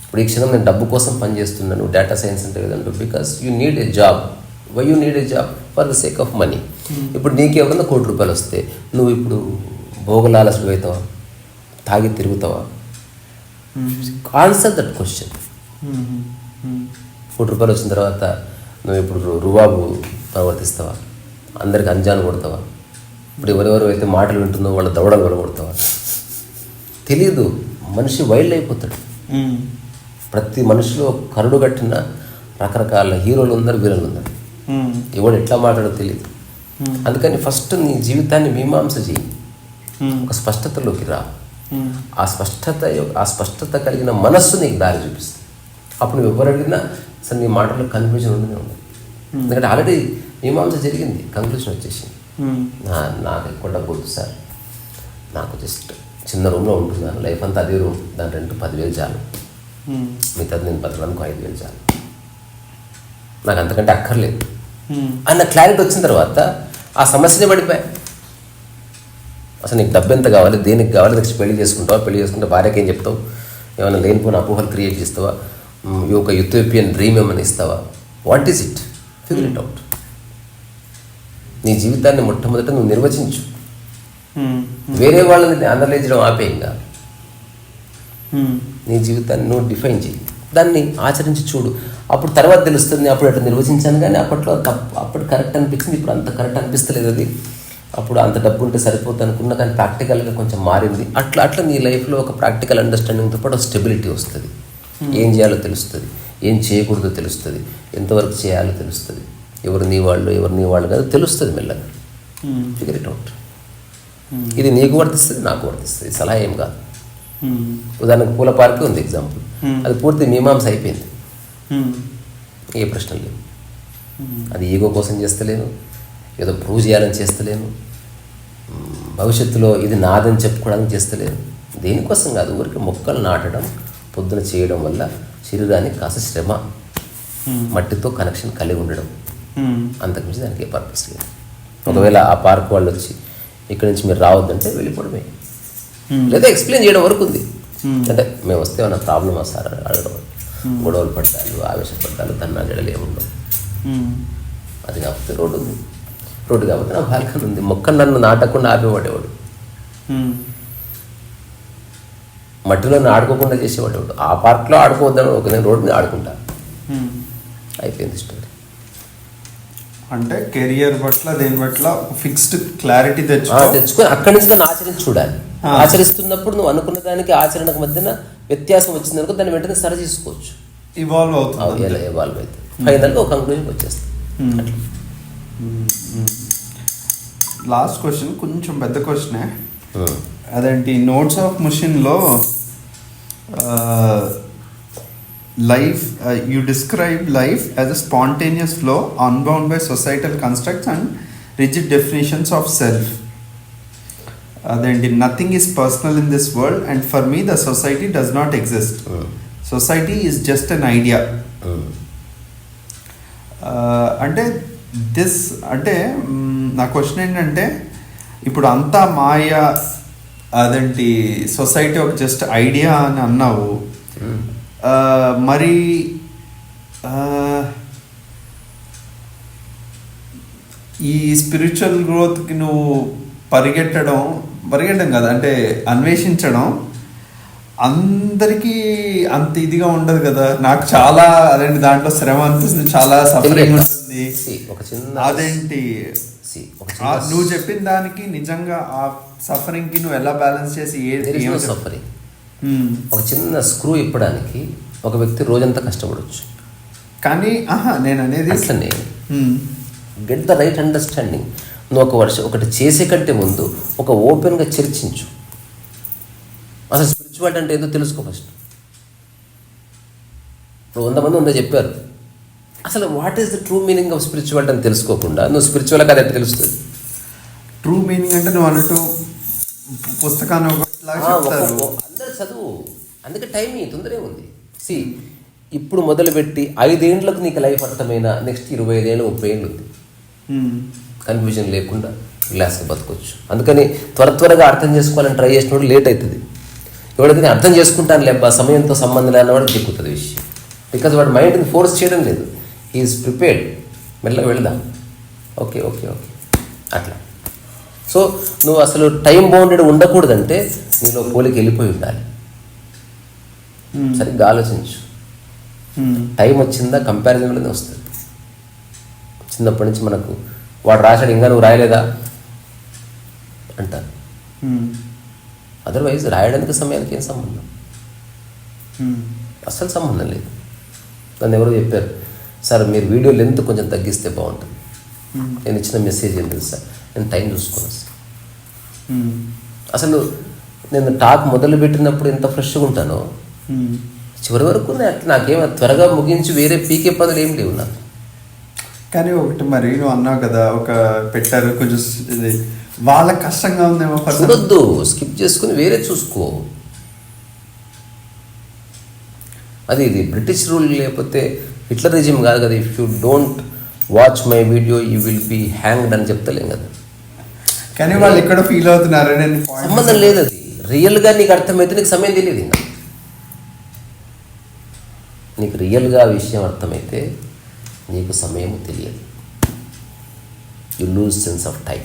ఇప్పుడు ఈ క్షణం నేను డబ్బు కోసం పనిచేస్తున్నాను, డేటా సైన్స్ అంటే కదంటూ, because you need a job. Why you need a job? For the sake of money. ఇప్పుడు నీకు ఎవరన్నా ₹1,00,00,000 వస్తే నువ్వు ఇప్పుడు భోగలాలసుడు అవుతావా, తాగి తిరుగుతావా? Answer that question. ₹1,00,00,000 వచ్చిన తర్వాత నువ్వు ఇప్పుడు రుబాబు ప్రవర్తిస్తావా? అందరికి అంజాను కొడతావా? ఇప్పుడు ఎవరెవరు అయితే మాటలు వింటుందో వాళ్ళ దవడలు కొడతావా? తెలీదు. మనిషి వైల్డ్ అయిపోతాడు. ప్రతి మనిషిలో కరుడు కట్టిన రకరకాల హీరోలు ఉన్నారు, వీరులు ఉన్నారు. ఎవడు ఎట్లా మాట్లాడో తెలియదు. అందుకని ఫస్ట్ నీ జీవితాన్ని మీమాంస చేయి, ఒక స్పష్టతలోకి రా. ఆ స్పష్టత కలిగిన మనస్సు నీకు దారి చూపిస్తుంది. అప్పుడు నువ్వు ఎవరు అడిగినా అసలు నీ మాటలో కన్ఫ్యూజన్ ఉండనే ఉండదు. ఎందుకంటే ఆల్రెడీ మీమాంస జరిగింది, కంక్లూషన్ వచ్చేసింది. నాకు ఎక్కువ డబ్బు వద్దు సార్, నాకు జస్ట్ చిన్న రూమ్లో ఉంటున్నాను, లైఫ్ అంతా అదే రూమ్, దాని రెంట్ 10,000 చాలు, మిగతాది నేను బతకడానికి 5,000 చాలు, నాకు అంతకంటే అక్కర్లేదు అన్న క్లారిటీ వచ్చిన తర్వాత ఆ సమస్యనే పడిపోయా. అసలు నీకు డబ్బు ఎంత కావాలి, దేనికి కావాలి, నెక్స్ట్ పెళ్లి చేసుకుంటావా, పెళ్లి చేసుకుంటే భార్యకి ఏం చెప్తావు, ఏమైనా లేనిపోయిన అపోహలు క్రియేట్ చేస్తావా, ఒక యూథోపియన్ డ్రీమ్ ఏమైనా ఇస్తావా? What is it? Figure it out. నీ జీవితాన్ని మొట్టమొదట నువ్వు నిర్వచించు. వేరే వాళ్ళని అనలైజ్ చేయడం ఆపేయంగా, నీ జీవితాన్ని నువ్వు డిఫైన్ చేయి, దాన్ని ఆచరించి చూడు. అప్పుడు తర్వాత తెలుస్తుంది. అప్పుడు అట్లా నిర్వచించాను కానీ అప్పట్లో అప్పుడు కరెక్ట్ అనిపించింది, ఇప్పుడు అంత కరెక్ట్ అనిపిస్తలేదు. అది అప్పుడు అంత డబ్బు ఉంటే సరిపోతుంది అనుకున్నా, కానీ ప్రాక్టికల్గా కొంచెం మారింది. అట్లా నీ లైఫ్లో ఒక ప్రాక్టికల్ అండర్స్టాండింగ్తో పాటు స్టెబిలిటీ వస్తుంది. ఏం చేయాలో తెలుస్తుంది, ఏం చేయకూడదో తెలుస్తుంది, ఎంతవరకు చేయాలో తెలుస్తుంది, ఎవరు నీ వాళ్ళు కాదు తెలుస్తుంది మెల్లగా. Figure it out. ఇది నీకు వర్తిస్తుంది, నాకు వర్తిస్తుంది, సలహా ఏం కాదు. ఉదాహరణకు పూల పార్క్ ఉంది ఎగ్జాంపుల్, అది పూర్తి మీమాంస అయిపోయింది, ఏ ప్రశ్న లేవు. అది ఈగో కోసం చేస్తలేను, ఏదో ప్రూవ్ చేయాలని చేస్తలేను, భవిష్యత్తులో ఇది నాదని చెప్పుకోవడానికి చేస్తలేను, దేనికోసం కాదు. ఊరికి మొక్కలు నాటడం పొద్దున చేయడం వల్ల శరీరానికి కాస్త శ్రమ, మట్టితో కనెక్షన్ కలిగి ఉండడం, అంతకుమించి దానికి ఏ పర్పస్ లేదు. ఒకవేళ ఆ పార్క్ వాళ్ళు వచ్చి ఇక్కడి నుంచి మీరు రావద్దంటే వెళ్ళిపోవడమే, లేదా ఎక్స్ప్లెయిన్ చేయడం వరకు ఉంది. అంటే మేము వస్తే ఏమన్నా ప్రాబ్లమా సార్ అడగడం, గొడవలు పడ్డాలు, ఆవేశపడ్డాలు, తన్నాగడలు ఏముండవు. అది కాకపోతే రోడ్డు ఉంది, రోడ్డు కాకపోతే నా బాల్కనీ ఉంది, మొక్కను నన్ను నాటకుండా ఆపేవాడేవాడు, మట్టిలో ఆడుకోకుండా చేసేవాడేవాడు. ఆ పార్క్లో ఆడుకోవద్దని ఒక నేను రోడ్డు మీద ఆడుకుంటా, అయిపోయింది స్టోరీ. అంటే కెరియర్ పట్ల దేని పట్ల ఫిక్స్డ్ క్లారిటీ తెచ్చుకొని అక్కడి నుంచి దాన్ని ఆచరించి చూడాలి. ఆచరిస్తున్నప్పుడు నువ్వు అనుకున్న దానికి ఆచరణకు మధ్యన వ్యత్యాసం వచ్చిందనుకో దాన్ని వెంటనే సరి చేసుకోవచ్చు, ఇవాల్వ్ అవుతుంది, ఇవాల్వ్ అవుతుంది, ఫైనల్గా ఒక కంక్లూజన్కి వచ్చేస్తుంది. లాస్ట్ క్వశ్చన్ కొంచెం పెద్ద క్వశ్చనే, అదేంటి నోట్స్ ఆఫ్ ముషిన్లో life you describe life as a spontaneous flow unbound by societal constructs and rigid definitions of self. Then nothing is personal in this world, and for me the society does not exist. Society is just an idea. అంటే this అంటే నా question ఏంటంటే ఇప్పుడు అంతా మాయ, అదేంటి society ఒక just idea అని అన్నావు, మరి ఈ స్పిరిచువల్ గ్రోత్కి నువ్వు పరిగెట్టడం కదా, అంటే అన్వేషించడం అందరికీ అంత ఇదిగా ఉండదు కదా. నాకు చాలా అదేంటి దాంట్లో శ్రమ అనిపిస్తుంది, చాలా సఫరింగ్ ఉంటుంది. అదేంటి నువ్వు చెప్పిన దానికి నిజంగా ఆ సఫరింగ్కి నువ్వు ఎలా బ్యాలెన్స్ చేసి సఫరింగ్ ఒక చిన్న స్క్రూ ఇప్పడానికి ఒక వ్యక్తి రోజంతా కష్టపడవచ్చు, కానీ నేను అనేది అట్లనే గెట్ ద రైట్ అండర్స్టాండింగ్. నువ్వు ఒకటి చేసే కంటే ముందు ఒక ఓపెన్గా చర్చించు, అసలు స్పిరిచువాలిటీ అంటే ఏదో తెలుసుకో ఫస్ట్. ఇప్పుడు 100 మంది ఉందో చెప్పారు, అసలు what is the true meaning of spirituality అని తెలుసుకోకుండా నువ్వు స్పిరిచువల్ కదా ఎట్లా తెలుస్తుంది? ట్రూ మీనింగ్ అంటే నువ్వు అన్నట్టు పుస్తకాన్ని అందరు చదువు, అందుకే టైం తొందరే ఉంది. ఇప్పుడు మొదలుపెట్టి 5 ఏళ్ళకు నీకు లైఫ్ అర్థమైనా నెక్స్ట్ 25 ఏళ్ళు 30 ఏళ్ళు ఉంది, కన్ఫ్యూజన్ లేకుండా రిలాక్స్గా బతకొచ్చు. అందుకని త్వరగా అర్థం చేసుకోవాలని ట్రై చేసినప్పుడు లేట్ అవుతుంది. ఎవడైతే అర్థం చేసుకుంటాను లేబ్బా సమయంతో సంబంధం లేని వాడికి దిక్కుతుంది విషయం, బికాజ్ వాడు మైండ్ని ఫోర్స్ చేయడం లేదు, హీఈస్ ప్రిపేర్డ్. మెల్లగా వెళదాం, ఓకే అట్లా. సో నువ్వు అసలు టైం బౌండెడ్ ఉండకూడదంటే నీలో పోలికి వెళ్ళిపోయి ఉండాలి. సరిగ్గా ఆలోచించు, టైం వచ్చిందా కంపారిజన్లోనే వస్తుంది. చిన్నప్పటి నుంచి మనకు వాడు రాశాడు ఇంకా నువ్వు రాయలేదా అంటారు. అదర్వైజ్ రాయడానికి సమయానికి ఏం సంబంధం? అస్సలు సంబంధం లేదు. నన్ను ఎవరో చెప్పారు, సార్ మీరు వీడియో లెంత్ కొంచెం తగ్గిస్తే బాగుంటుంది. నేను ఇచ్చిన మెసేజ్ ఏం తెలుసా, నేను టైం చూసుకోను. అసలు నేను టాక్ మొదలు పెట్టినప్పుడు ఎంత ఫ్రెష్గా ఉంటానో చివరి వరకు నాకేం త్వరగా ముగించి వేరే పీకే పనులు ఏం లేవు నాకు. కానీ ఒకటి మరి నువ్వు అన్నావు కదా, ఒక పెట్టారు కొంచెం వాళ్ళకి కష్టంగా ఉందేమో, చూడొద్దు, స్కిప్ చేసుకుని వేరే చూసుకో. ఇది బ్రిటిష్ రూల్, లేకపోతే హిట్లర్ రిజిమ్ కాదు కదా. If you don't watch my video you will be hanged అని చెప్తలేం కదా. కానీ వాళ్ళు ఎక్కడ ఫీల్ అవుతున్నారు, సంబంధం లేదు. అది రియల్గా నీకు అర్థమైతే నీకు సమయం తెలియదు. ఇంకా నీకు రియల్గా విషయం అర్థమైతే నీకు సమయం తెలియదు. You lose sense of time.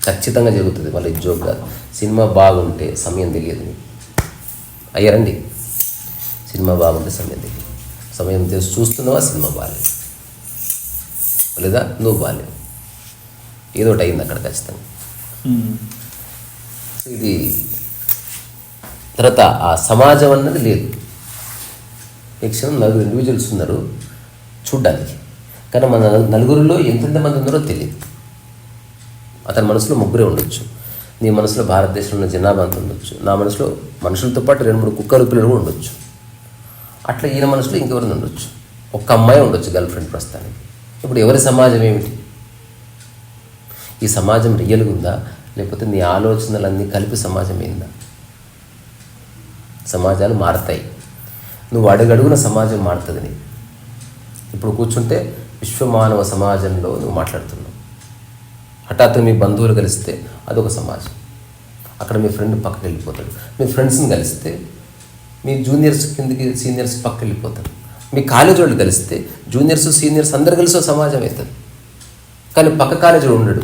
ఖచ్చితంగా జరుగుతుంది. వాళ్ళ జోక్ కాదు. సినిమా బాగుంటే సమయం తెలియదు నీకు. అయ్యారండి, సినిమా బాగుంటే సమయం తెలియదు. సమయం తెలిసి చూస్తున్నావా, సినిమా బాగాలేదు, లేదా నువ్వు బాగాలేవు, ఏదో ఒకటి అయింది అక్కడ ఖచ్చితంగా. ఇది తర్వాత ఆ సమాజం అన్నది లేదు. ఈ క్షణం 4 ఇండివిజువల్స్ ఉన్నారు చూడ్డానికి, కానీ మన నలుగురిలో ఎంతెంతమంది ఉన్నారో తెలియదు. అతని మనసులో 3 ఉండొచ్చు, నీ మనసులో భారతదేశంలో ఉన్న జనాభా అంత ఉండొచ్చు, నా మనసులో మనుషులతో పాటు 2-3 కుక్కలు పిల్లలు కూడా ఉండొచ్చు, అట్లా ఈయన మనసులో ఇంకెవరిని ఉండొచ్చు, ఒక్క అమ్మాయి ఉండొచ్చు గర్ల్ ఫ్రెండ్ ప్రస్తుతానికి. ఇప్పుడు ఎవరి సమాజం ఏమిటి? ఈ సమాజం రియల్గా ఉందా, లేకపోతే నీ ఆలోచనలన్నీ కలిపి సమాజం ఏందా? సమాజాలు మారతాయి, నువ్వు అడుగడుగున సమాజం మారుతుంది. నీ ఇప్పుడు కూర్చుంటే విశ్వమానవ సమాజంలో నువ్వు మాట్లాడుతున్నావు. హఠాత్తుగా మీ బంధువులు కలిస్తే అదొక సమాజం, అక్కడ మీ ఫ్రెండ్ పక్కకి వెళ్ళిపోతాడు. మీ ఫ్రెండ్స్ని కలిస్తే మీ జూనియర్స్ కిందకి సీనియర్స్ పక్కకి వెళ్ళిపోతారు. మీ కాలేజీ వాళ్ళు కలిస్తే జూనియర్స్ సీనియర్స్ అందరు కలిసి ఒక సమాజం అవుతుంది. కానీ పక్క కాలేజీలో ఉండడు,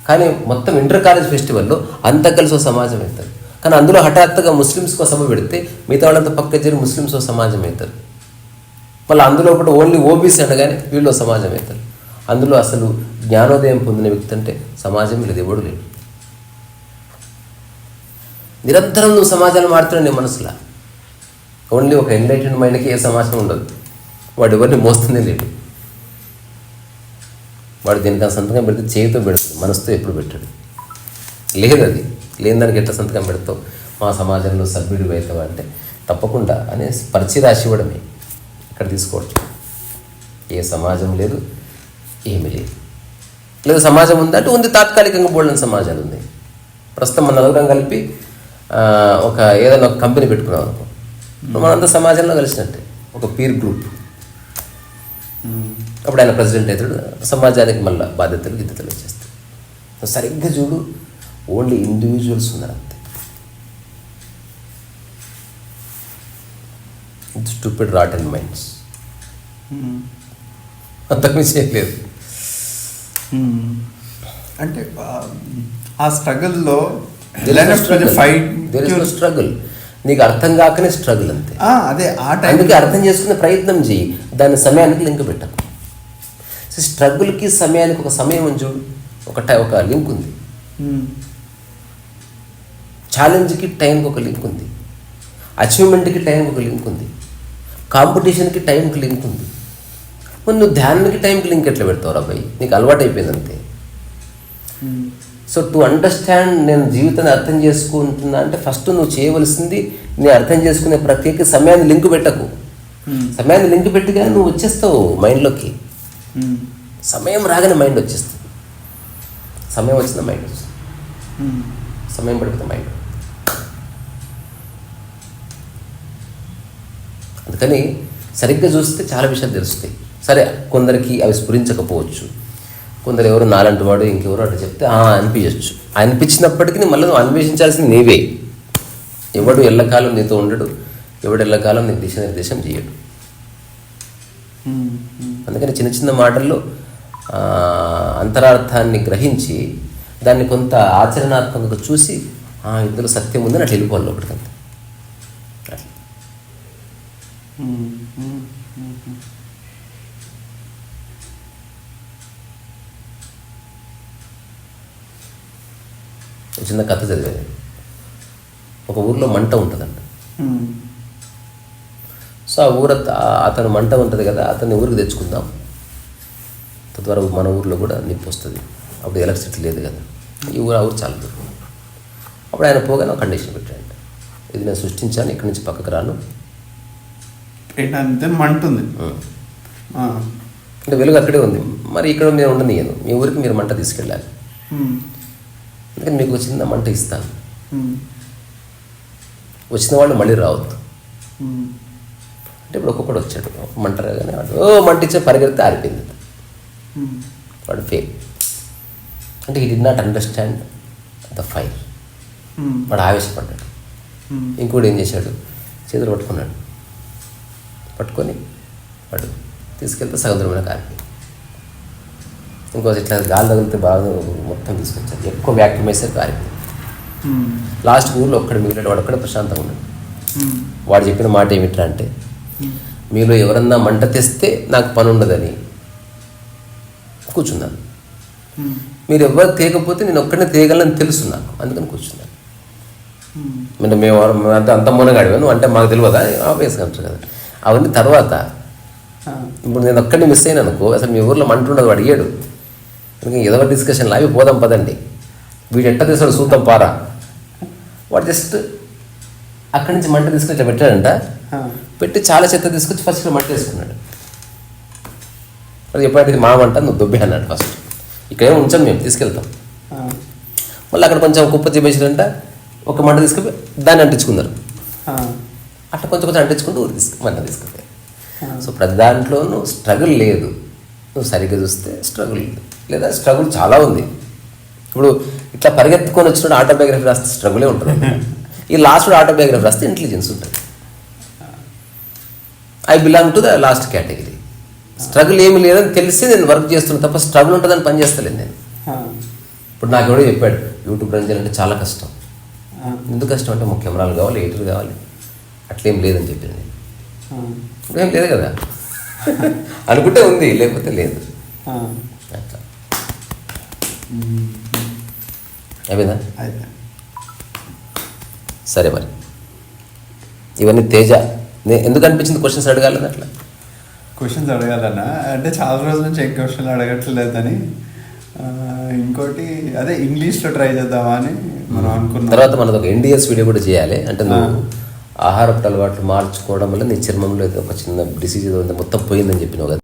కానీ మొత్తం ఇంటర్ కాలేజ్ ఫెస్టివల్లో అంతా కలిసి ఒక సమాజం అవుతారు. కానీ అందులో హఠాత్తుగా ముస్లిమ్స్కి ఒక సభ పెడితే మిగతా వాళ్ళంతా పక్క చేరి ముస్లిమ్స్ ఒక సమాజం అవుతారు. మళ్ళీ అందులో ఒకటి ఓన్లీ ఓబీసీ అనగానే వీళ్ళు సమాజం అవుతారు. అందులో అసలు జ్ఞానోదయం పొందిన వ్యక్తి అంటే సమాజం వీళ్ళది ఎవడు లేడు. నిరంతరం నువ్వు సమాజాలు మారుతున్నావు నీ మనసులో. ఓన్లీ ఒక ఎన్లైటెడ్ మైండ్కి ఏ సమాజం ఉండదు, వాడు ఎవరిని మోస్తూనే లేడు. వాడు దీనికి సంతకం పెడితే చేతితో పెడుతుంది, మనసుతో ఎప్పుడు పెట్టాడు లేదు. అది లేని దానికి ఎట్లా సంతకం పెడతావు? మా సమాజంలో సభ్యుడు అవుతావు అంటే తప్పకుండా అనే పరిచయ రాసి ఇవ్వడమే ఇక్కడ తీసుకోవచ్చు. ఏ సమాజం లేదు, ఏమీ లేదు. లేదా సమాజం ఉందంటే ఉంది, తాత్కాలికంగా బోల్డని సమాజాలు ఉంది. ప్రస్తుతం మన నలుగురం కలిపి ఒక ఏదైనా ఒక కంపెనీ పెట్టుకున్నాం అనుకో, మనంతా సమాజంలో కలిసినట్టే, ఒక పీర్ గ్రూప్. అప్పుడు ఆయన ప్రెసిడెంట్ అవుతాడు, సమాజానికి మళ్ళీ బాధ్యతలు గిద్దతలు వచ్చేస్తాయి. సరిగ్గా చూడు, ఓన్లీ ఇండివిజువల్స్ ఉన్నారు అంతే. స్టూపిడ్ రాటన్ మైండ్స్, అంతకు చేయలేదు. అంటే ఆ స్ట్రగుల్లో స్ట్రగుల్ నీకు అర్థం కాకనే స్ట్రగుల్ అంతే. అదే అందుకే అర్థం చేసుకునే ప్రయత్నం చేయి, దాని సమయానికి లింక్ పెట్టకు. స్ట్రగుల్కి సమయానికి ఒక సమయం చూడు, ఒక లింక్ ఉంది. ఛాలెంజ్కి టైంకి ఒక లింక్ ఉంది, అచీవ్మెంట్కి టైంకి ఒక లింక్ ఉంది, కాంపిటీషన్కి టైంకి లింక్ ఉంది. మరి నువ్వు ధ్యానానికి టైంకి లింక్ ఎట్లా పెడతావు రాబాయి? నీకు అలవాటు అయిపోయింది అంతే. సో టు అండర్స్టాండ్, నేను జీవితాన్ని అర్థం చేసుకుంటున్నా అంటే ఫస్ట్ నువ్వు చేయవలసింది నేను అర్థం చేసుకునే ప్రక్రియకి సమయాన్ని లింక్ పెట్టకు. సమయాన్ని లింక్ పెట్టిగా నువ్వు వచ్చేస్తావు మైండ్లోకి. సమయం రాగానే మైండ్ వచ్చేస్తుంది, సమయం వచ్చిన మైండ్ వస్తుంది, సమయం పడిపోతే మైండ్. అందుకని సరిగ్గా చూస్తే చాలా విషయాలు తెలుస్తాయి. సరే, కొందరికి అవి స్ఫురించకపోవచ్చు, కొందరు ఎవరు నాలంటి వాడు ఇంకెవరు అట్లా చెప్తే అనిపించవచ్చు. అనిపించినప్పటికీ మళ్ళీ నువ్వు అన్వేషించాల్సింది నీవే. ఎవడు ఎల్లకాలం నీతో ఉండడు, ఎవడు ఎల్లకాలం నీకు దిశానిర్దేశం చేయడు. అందుకని చిన్న చిన్న మాటల్లో అంతరార్థాన్ని గ్రహించి దాన్ని కొంత ఆచరణాత్మకంగా చూసి ఇందులో సత్యం ఉందని అట్లా వెళ్ళిపోవాలి లోపలికంత. అట్లా చిన్న కథ చదివేది. ఒక ఊర్లో మంట ఉంటుందంట. సో ఆ ఊర అతను మంట ఉంటుంది కదా, అతన్ని ఊరికి తెచ్చుకుందాం, తద్వారా మన ఊర్లో కూడా నిప్పు వస్తుంది. అప్పుడు ఎలక్ట్రిసిటీ లేదు కదా, ఈ ఊరు ఆ ఊరు చాలా దూరం. అప్పుడు ఆయన పోగానే ఒక కండిషన్ పెట్టాడు, ఇది నేను సృష్టించాను, ఇక్కడి నుంచి పక్కకు రాను. ఏంటంటే మంట ఉంది అంటే వెలుగు అక్కడే ఉంది, మరి ఇక్కడ నేను ఉండనియను, మీ ఊరికి మీరు మంట తీసుకెళ్ళాలి. అందుకని మీకు చిన్న మంట ఇస్తాను, వచ్చిన వాళ్ళు మళ్ళీ రావద్దు అంటే. ఇప్పుడు ఒక్కొక్కడు వచ్చాడు, మంట రాగానే వాడు మంట ఇచ్చే పరిగెడితే ఆరిపోయింది. వాడు ఫెయిల్ అంటే he did not understand the fire. వాడు ఆవేశపడ్డాడు. ఇంకోటి ఏం చేశాడు, చేతులు పట్టుకున్నాడు, పట్టుకొని వాడు తీసుకెళ్తే సగం దూరమైన కారిపోయింది. ఇంకోటి ఇట్లా గాలి తగిలితే బాగా మొత్తం తీసుకొచ్చాడు, ఎక్కువ వ్యాక్యూమ్ వేస్తే కారిపోయింది. లాస్ట్ ఊళ్ళో ఒక్కడు మిగిలాడు, వాడు ఒక్కడే ప్రశాంతంగా ఉన్నాడు. వాడు చెప్పిన మాట ఏమిట్రా అంటే, మీలో ఎవరన్నా మంట తెస్తే నాకు పని ఉండదని కూర్చున్నాను, మీరు ఎవరు తేకపోతే నేను ఒక్కడనే తేయగలని తెలుసు నాకు, అందుకని కూర్చున్నాను. అంటే మేము అంత మొనగాడివా నువ్వు అంటే మాకు తెలియదా? ఆబ్వియస్గా అంటారు కదా. అవన్నీ తర్వాత. ఇప్పుడు నేను ఒక్కడిని మిస్ అయినా అనుకో, అసలు మీ ఊర్లో మంట ఉండదు, వాడు అడిగాడు ఏదో ఒక డిస్కషన్లో అవి పోదాం పదండి, వీడు ఎట్ట తీసాడు చూద్దాం పారా, వాడు జస్ట్ అక్కడి నుంచి మంట తీసుకొని ఇట్లా పెట్టాడంట, పెట్టి చాలా చెత్త తీసుకొచ్చి ఫస్ట్ మంట వేసుకున్నాడు. అది ఎప్పుడైతే మా మంట నువ్వు దొబ్బే అన్నాడు ఫస్ట్, ఇక్కడేమో ఉంచాం మేము తీసుకెళ్తాం. మళ్ళీ అక్కడ కొంచెం కుప్ప తీపేసాడంట, ఒక మంట తీసుకుపోయి దాన్ని అంటించుకున్నారు. అట్లా కొంచెం కొంచెం అంటించుకుంటూ ఊరు మంట తీసుకుపోయి. సో ప్రతి దాంట్లోనూ స్ట్రగుల్ లేదు, నువ్వు సరిగ్గా చూస్తే స్ట్రగుల్ లేదు, లేదా స్ట్రగుల్ చాలా ఉంది. ఇప్పుడు ఇట్లా పరిగెత్తుకొని వచ్చినప్పుడు ఆటోబయోగ్రఫీ రాస్తే స్ట్రగులే ఉంటుంది. ఈ లాస్ట్ ఆటోబయోగ్రఫీ రాస్తే ఇంటెలిజెన్స్ ఉంటుంది. I belong to the last category. Struggle ఏమి లేదని తెలిసి నేను వర్క్ చేస్తున్నాను తప్ప స్ట్రగుల్ ఉంటుందని పని చేస్తలేను నేను. ఇప్పుడు నాకు ఎవడో చెప్పాడు యూట్యూబ్ రన్ చేయాలంటే చాలా కష్టం. ఎందుకు కష్టం అంటే ముఖ్య కెమెరాలు కావాలి, ఎడిటర్ కావాలి, అట్లేం లేదని చెప్పాను నేను. ఇప్పుడేం లేదు కదా, అనుకుంటే ఉంది, లేకపోతే లేదు. అట్లా అయిపోయిందా? సరే మరి ఇవన్నీ తేజ ఎందుకు అనిపించింది క్వశ్చన్స్ అడగాలని? అట్లా క్వశ్చన్స్ అడగాలన్నా అంటే చాలా రోజుల నుంచి ఏ క్వశ్చన్లు అడగట్లేదని, ఇంకోటి అదే ఇంగ్లీష్లో ట్రై చేద్దామా అని మనం అనుకున్నాం. తర్వాత మనది ఒక NDS వీడియో కూడా చేయాలి. అంటే నువ్వు ఆహారపు అలవాట్లు మార్చుకోవడం వల్ల నీ చర్మంలో ఏదో ఒక చిన్న డిసీజ్ ఏదో మొత్తం పోయిందని చెప్పినావు కదా.